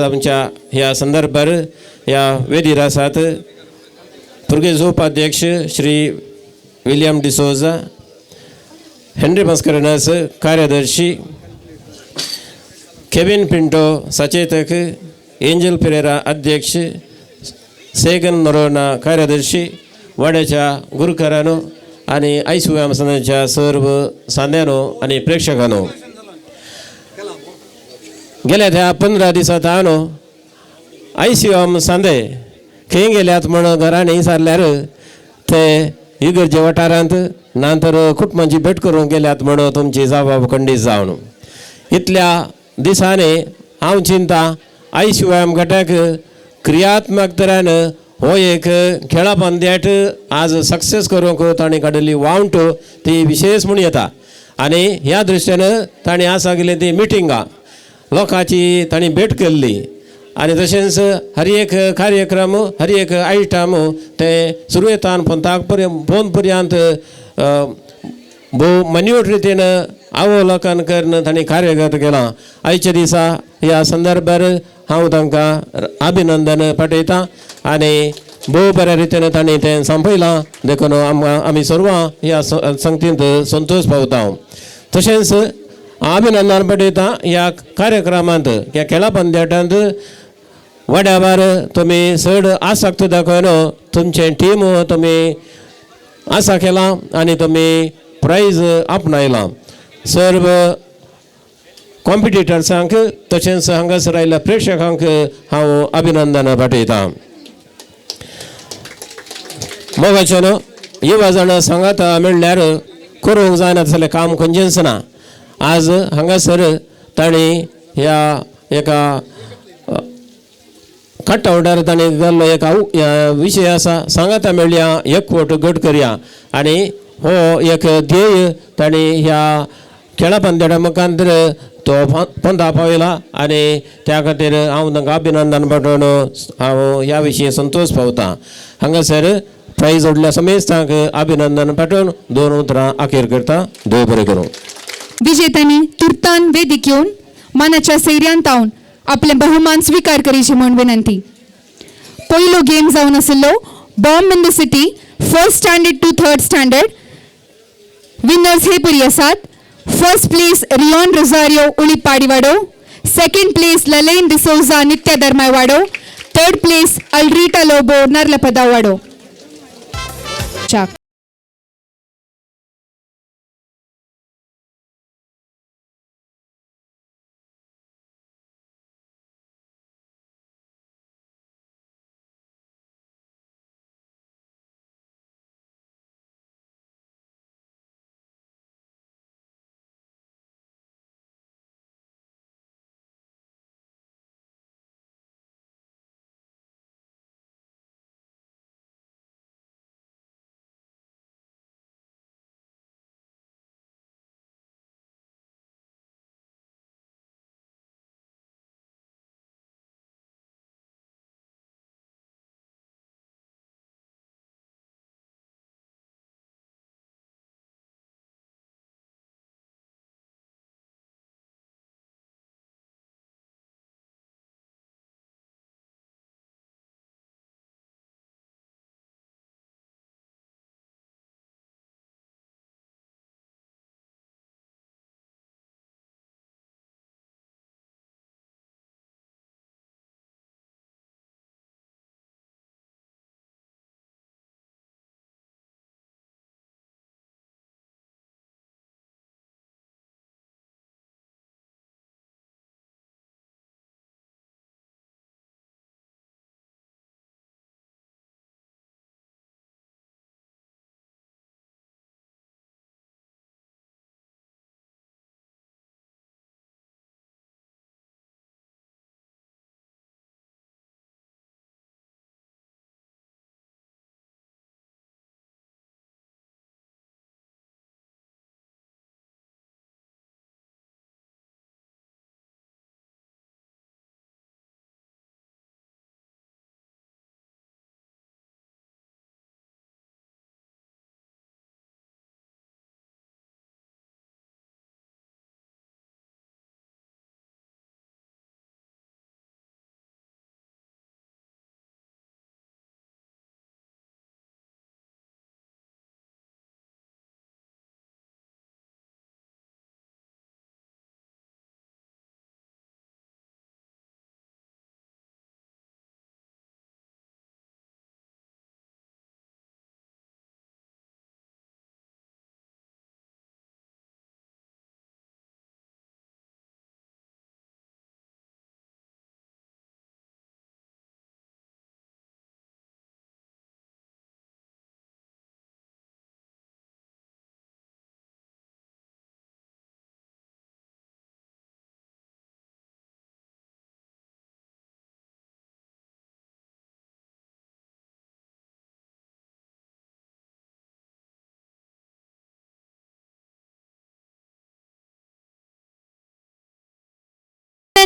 आमच्या ह्या संदर्भार ह्या वेदीर आसात पुर्गेज उपाध्यक्ष श्री विलियम डिसोजा, हेनरी मस्करनस कार्यदर्शी, केविन पिंटो सचेतक, एंजल पेरेरा अध्यक्ष, सेगन नरोना कार्यदर्शी, वाड्याच्या गुरुकरांनो आणि आयसीएम संघाच्या सर्व सांध्यानो आणि प्रेक्षकांनो, गेल्या त्या 15 दिसात हांव आयसीएम सांदे खंय गेल्यात म्हणून घरांनी सारल्यार ते इगर्जे वाठारांत नंतर कुटुंबांची भेट करूंक गेल्यात म्हणून तुमची जबाब खंडीत जावन इतल्या दिसांनी हांव चिंता ICOM घटक क्रियात्मक तरान हो एक खेळा पंद्याट आज सक्सेस करूंक ताणें काडिल्ली वावंट ती विशेष म्हूण येता आनी ह्या दृश्टीन ताणें आसा गेली ती मिटिंगां लोकांची ताणें भेट केल्ली आनी तशेंच हर एक कार्यक्रम हर एक आयटम ते सुरवेतान फोन पर्यंत भोव मन्यूट रितीन अवलोकन करून ताणें कार्यगत केलां. आयच्या दिसा ह्या संदर्भार हांव तांकां अभिनंदन पाठयतां आनी भोव बऱ्या रितीन ताणें तें संपयलां देखून आमी सर्वां ह्या संगतींत संतोश पावता. तशेंच अभिनंदन पाठयतां ह्या कार्यक्रमांत ह्या खेळा पंद्याटांत वाड्यावार तुमी चड आसक्त दाखोवन तुमचें टीम तुमी आसा केलां आनी तुमी प्रायज आपणायलां. सर्व कॉम्पिटिटर्सांक तशेंच हांगासर आयिल्ल्या प्रेक्षकांक हांव अभिनंदन पाठयतां. मोगाच्यान युवा जाण सांगाता म्हणल्यार करूंक जायना तसलें काम खंयचेंच ना. आज हांगासर ताणीं ह्या एका कटआउटार ताणें घाल्लो एक विशय आसा सांगाता मेळया एकवट गट करया आनी हो एक ध्येय ताणीं ह्या खेळा पंद्याटा मुखांतर तो पंथा पावयला आनी त्या खातीर हांव तांकां अभिनंदन पाठोवन हांव ह्या विशीं संतोश पावतां. हांगासर प्रायज जोडल्या समेस्तांक अभिनंदन पाठोवन 2 उतरां अखेर करता. देव बरें करूं. विजेत्यांनी तुर्तान वेदीक येवन मनाच्या सैर्यांत आवन आपले बहुमान स्वीकार करीचे म्हूण विनंती. पयलो गेम जावन आशिल्लो bomb in the city first standard to third standard. Winners हे परी आसात. First place Ryan Rosario Ulipadivado, second place ललेन D'Souza Nitya Dharmaiwado, third place Alrita Lobo Narlapadavado.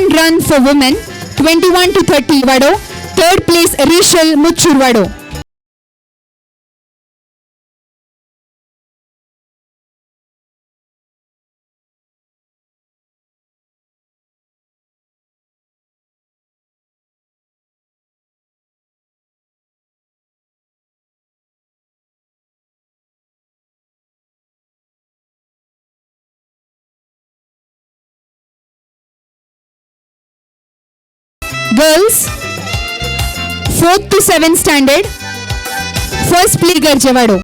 1 run for women, 21 to 30 Vado. Third place Rishal Muchurvado. Girls 4th to 7th standard, first play Garjavado.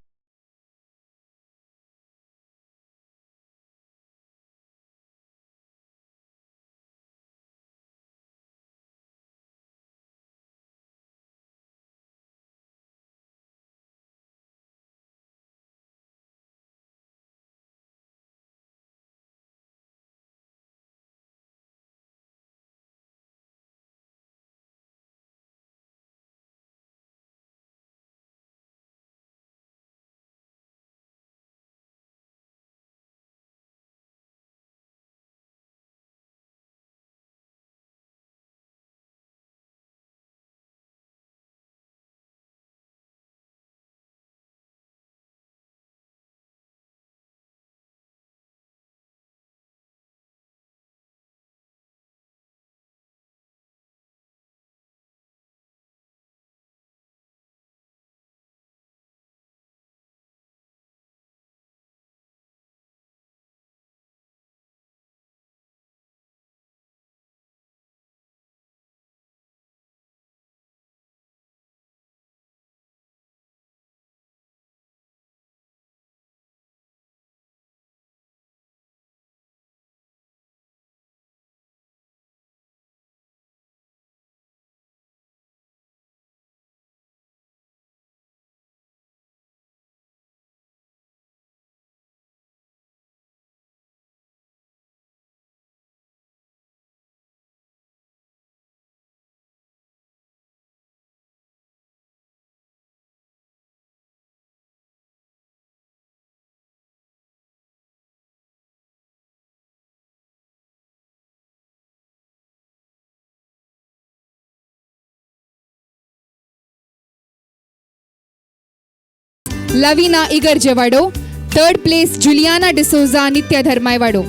Lavina Igarjavado. Third place Juliana D'Souza Nitya Dharmaivado.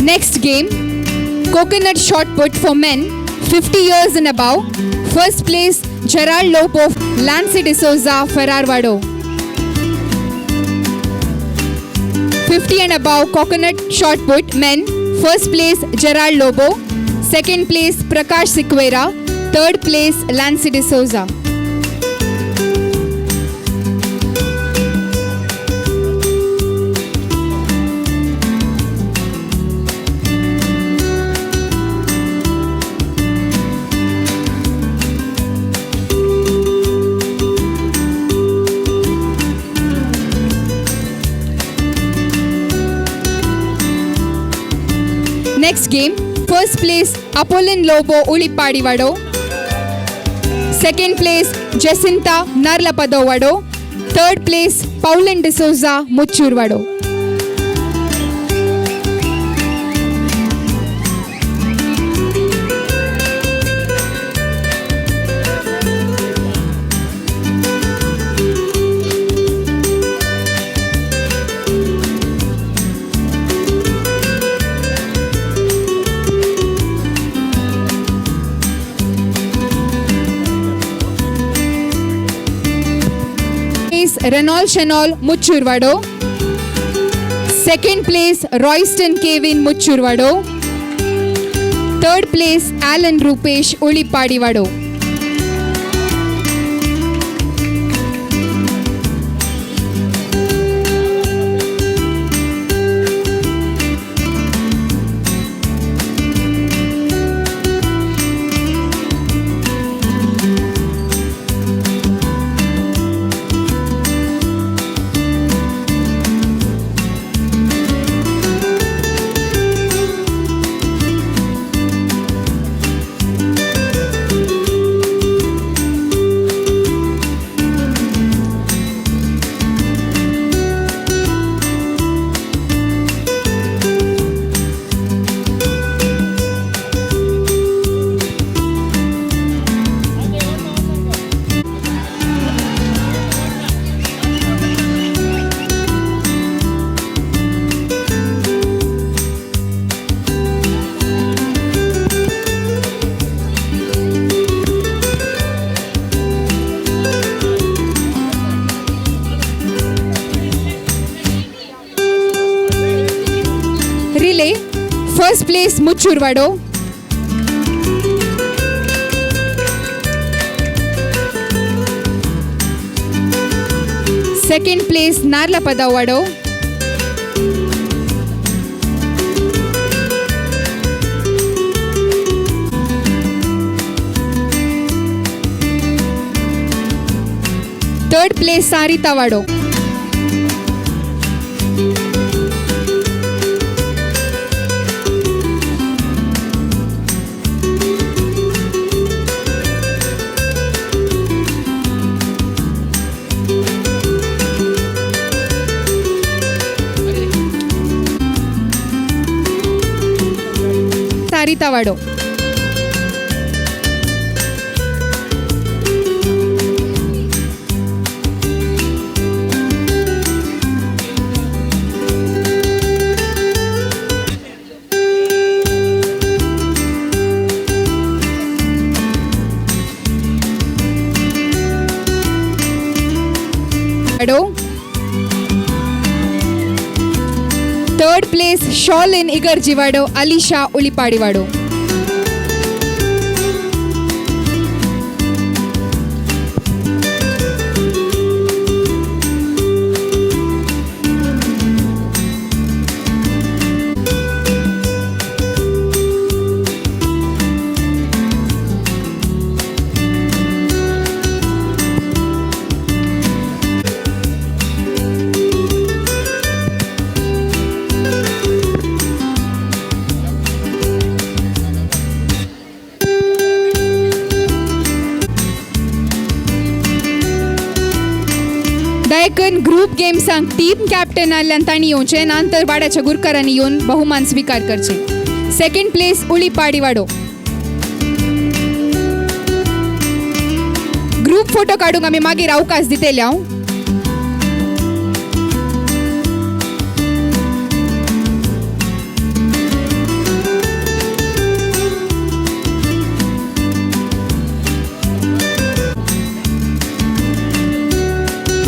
Next game, coconut shot put for men 50 years and above. First place Gerald Lopo, Lance D'Souza, Ferrarvado. 50 and above coconut shot put men. First place Gerald Lobo. Second place Prakash Sikwera. Third place Lance D'Souza. Next game, first place Apollon Lobo Ulipadivado. Second place Jacinta Narlapadovado. Third place Pauline D'Souza Muchurvado. Renault Chenol Muchurvado. Second place Royston Kevin Muchurvado. Third place Alan Rupesh Ulipadivado. First place Muchurwado. Second place Narlapadavado. Third place Saritavado. Saritavado. Third place शॉलिन इगर्जीवाडो अलिशा उलिपाडीवाडो. दायकन ग्रुप गेम्सांक टीम कॅप्टन आल्ल्यान तांणी येवचें नंतर वाड्याच्या गुरकारांनी येवन बहुमान स्वीकार करचें. Second place Ulipadivado. Group photo काडूंक आमी मागीर अवकाश दितेले हांव.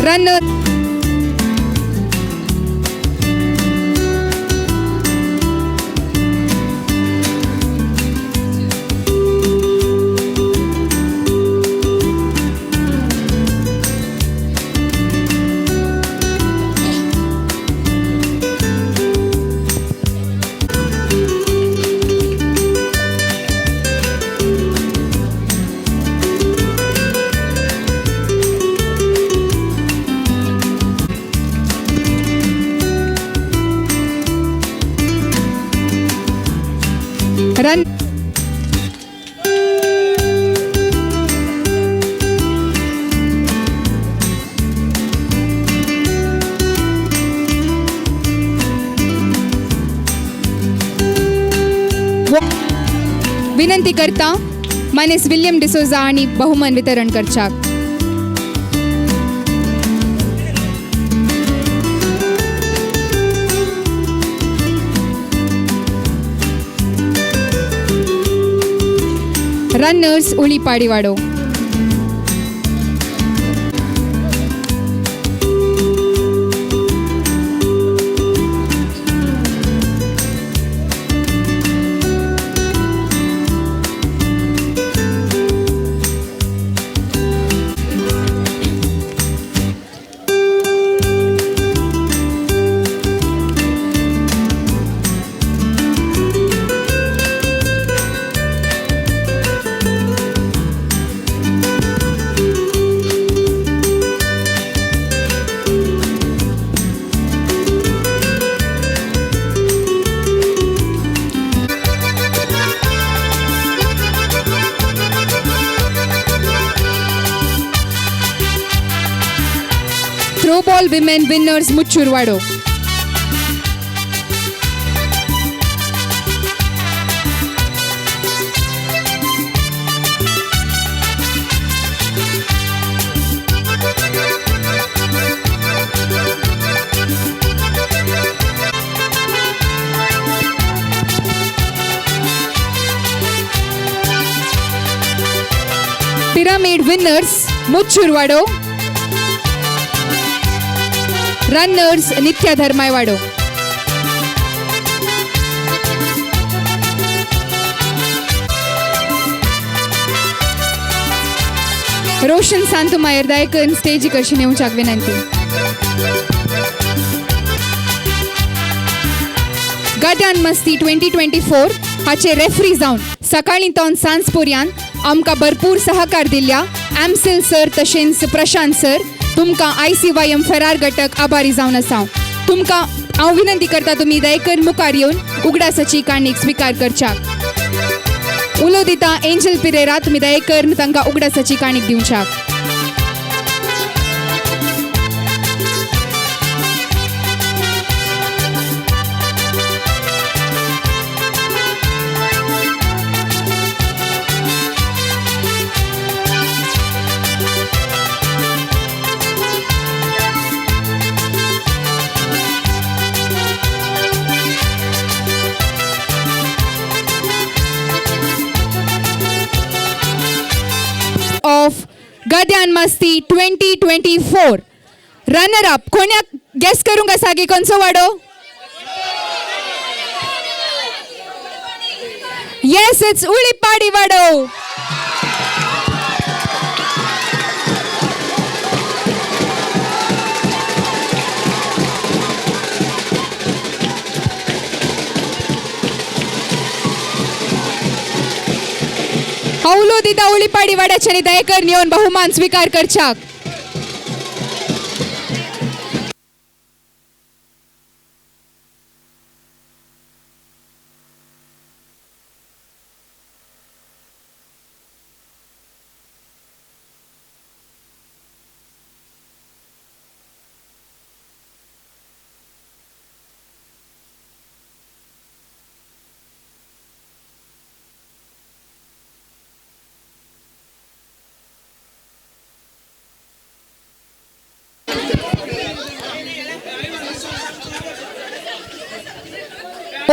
रनर रन विनंती करता मानेस विलियम डिसोजा आणि बहुमान वितरण करच्याक. Runners उलिपाडीवाडो. Throwball women winners Muchurwado. Pyramid winners Muchurwado. Runners Nitya Dharmaiwado. Roshan सांतुमायर दयकन स्टेजी कशी नेवच्याक विनंती. गद्यान मस्ती 2024 हाचे रेफ्री जावन सकाळीं तावन सांज पर्यान आमकां भरपूर सहकार दिल्ल्या एमसेल सर तशेंच प्रशांत सर तुमकां ICYM फेरार घटक आभारी जावन आसा. तुमकां हांव विनंती करता तुमी दयकन मुखार येवन उगडासाची काणीक स्विकार करच्याक. उलो दिता एंजल पिरेरा, तुमी दयकन तांकां उगडासाची काणीक दिवच्याक. ऑफ गद्यान मस्ती 2024 रनर अप कोण्याक गेस करूंक आसा की खंयचो वाडो? येस, इट्स उळिपाडी वाडो. हौलो दिता उळिपाडी वाड्याचे दयकर येवन बहुमान स्वीकार करच्याक.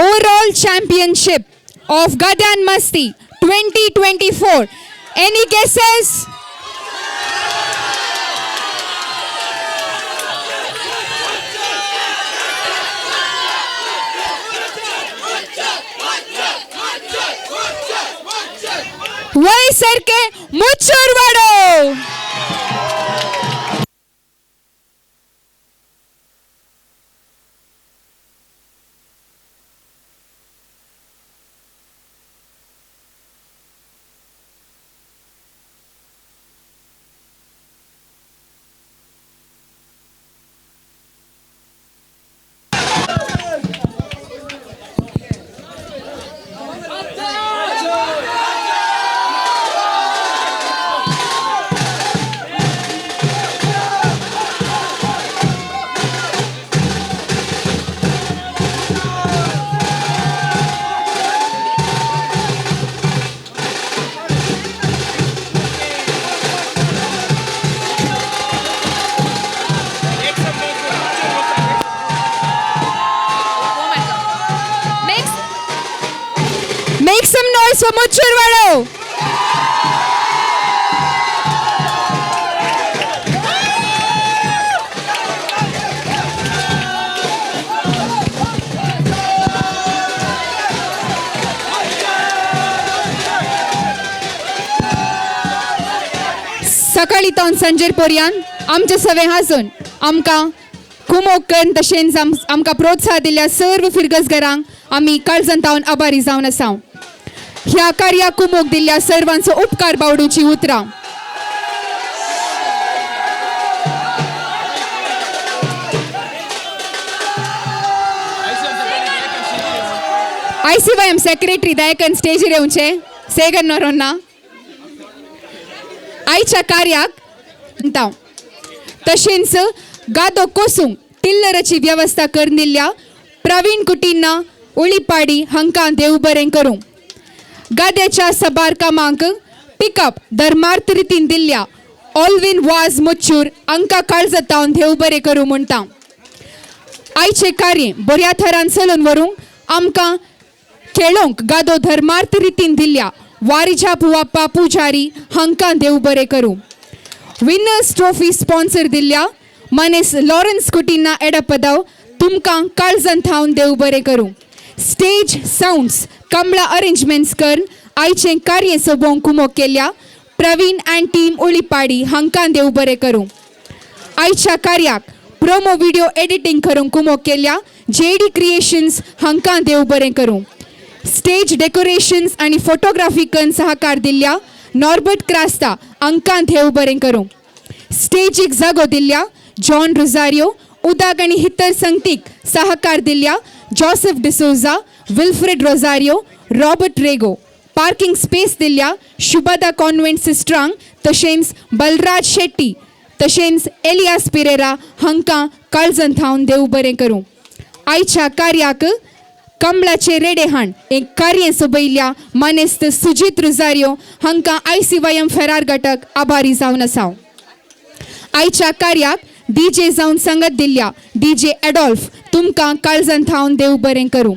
Overall Championship of Gadyan Masti 2024. Any guesses? वही sir K मुच्चूर Wado. Make some noise for Muchur Vado. सकाळी तावन सांजेर पर्यंत आमचे सवे हांसून आमकां कुमोग करून तशेंच आमकां प्रोत्साहन दिल्ल्या सर्व फिरगसगरांक आमी काळजांत तावन आभारी जावन आसा. ह्या कार्याक कुमोग दिल्ल्या सर्वांचो उपकार बावडूची उतरां. ICYM सेक्रेटरी दयकन स्टेजीर येवचे सेगन नरोन्ना आयच्या कार्याक तशेंच गादो कोसूंक टिल्लराची व्यवस्था करून दिल्ल्या प्रवीण कुटींना उळिपाडी हांकां देव बरें करूं. गाद्याच्या सबार कामांक पिकअप धर्मार्थ रितीन दिल्ल्या ऑलविन वाज मुच्चूर हांकां काळजातावन देव बरें करूं म्हणटा. आयचे कार्य बऱ्या थरान चलून व्हरूंक आमकां खेळोंक गादो धर्मार्थ रितीन दिल्ल्या वारिजा पुवाप्पा पुजारी हांकां देव बरें करूं. विनर्स ट्रॉफी स्पॉन्सर दिल्ल्या मनेस लॉरेन्स कुटींना एडपदव तुमकां काळजांत थावन देव बरें करूं. स्टेज साउंड्स कमला अरेंजमेंट्स करून आयचे कार्य सोबोवंक कुमोग केल्या प्रवीण अँड टीम उळीपाडी हांकां देव बरें करूं. आयच्या कार्याक प्रोमो व्हिडिओ एडिटींग करूंक कुमोक केल्या JD क्रिएशन्स हांकां देव बरें करूं. स्टेज डेकोरेशन्स आनी फोटोग्राफीकन सहकार दिल्ल्या नॉर्बर्ट क्रास्ता हांकां देव बरें करूं. स्टेजीक जागो दिल्ल्या जॉन रोजारियो, उदक आनी इतर संगतीक सहकार दिल्ल्या Joseph D'Souza, Wilfred Rosario, Robert रेगो, पार्किंग स्पेस दिल्ल्या शुभदा कॉन्व्हेंट सिस्टरांक तशेंच बलराज शेट्टी तशेंच एलियास पिरेरा हांकां काळजन थावन देव बरें करूं. आयच्या कार्याक कमळाचे रेडेहाण एक कार्य सोबयल्ल्या मानेस्त सुजीत रोजारियो हांकां ICYM फेरार घटक आभारी जावन आसा. आयच्या कार्याक DJ जावन संगत दिल्ल्या DJ एडॉल्फ तुमकां काळजन थावन देव बरें करूं.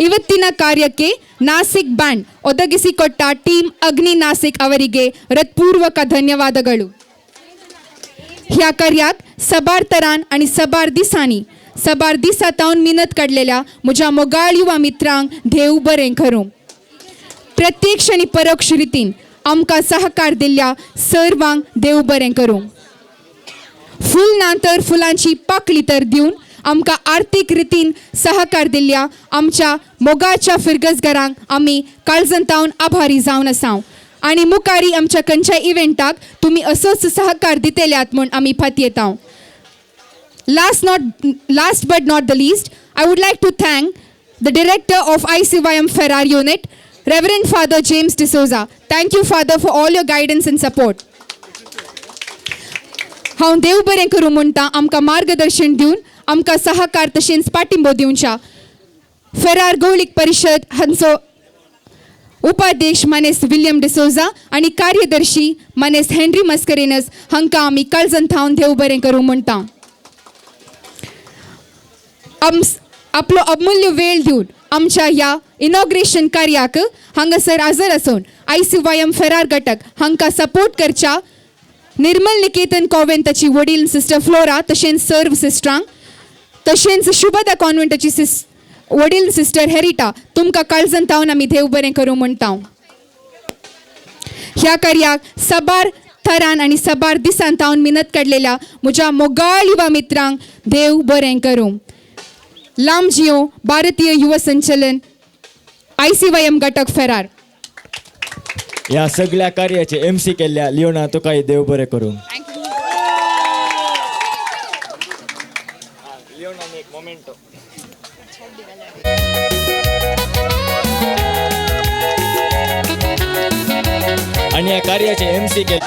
ಇವತ್ತಿನ ಕಾರ್ಯಕ್ಕೆ ನಾಸಿಕ್ ಬ್ಯಾಂಡ್ ಒದಗಿಸಿಕೊಟ್ಟ ಟೀಮ್ ಅಗ್ನಿ ನಾಸಿಕ್ ಅವರಿಗೆ ಹೃತ್ಪೂರ್ವಕ ಧನ್ಯವಾದಗಳು. ह्या कार्याक सबार तरान आणि सबार दिसा तावन मिनत काडलेल्या म्हज्या मोगाळ युवा मित्रांक देव बरें करूं. प्रत्यक्ष आनी परोक्ष रितीन आमकां सहकार दिल्ल्या सर्वांक देव बरें करूं. फूल ना तर फुलांची पाकळी तर दिवन आमकां आर्थीक रितीन सहकार दिल्ल्या आमच्या मोगाच्या फिरगजगारांक आमी काळजन तावन आभारी जावन आसा आणि मुखारी आमच्या खंयच्या इव्हेंटाक तुमी असोच सहकार दितेल्यात म्हूण आमी फातयेता. Last but not the least, I would like to thank the director of ICYM Ferrar unit, Reverend Father James D'Souza. Thank you, Father, for all your guidance and support. हांव देव बरें करूं म्हणटा आमकां मार्गदर्शन दिवन आमकां सहकार तशेंच पाठिंबो दिवच्या फेरार गवळीक परिशद हांचो उपाध्यक्ष मानेस्त विलियम डिसोजा आणि कार्यदर्शी मानेस्त हेनरी मस्करेनस हांकां आमी काळजन थावन देव बरें करूं म्हणटा. आपलो अमूल्य वेळ दिवन आमच्या ह्या इनॉग्रेशन कार्याक हांगासर हजर आसून ICYM फेरार घटक हांकां सपोर्ट करच्या निर्मल निकेतन कॉन्व्हेंटाची वडील सिस्टर फ्लोरा तशेंच सर्व सिस्टरांक तशेंच शुभदा कॉन्व्हेंटाची वडील सिस्टर हेरिटा तुमकां काळजन तावन आमी देव बरें करूं म्हणटा. ह्या कार्याक सबार थरान आनी सबार दिसान तावन मिनत काडलेल्या म्हज्या मोगाळ युवा मित्रांक देव बरें करूं. लांब जियो भारतीय युवा संचलन ICYM घटक फेरार. या सगळ्या कार्याचे MC केल्ल्या लिओना तुकाय देव बरें करूं. आणि या कार्याचे MC केले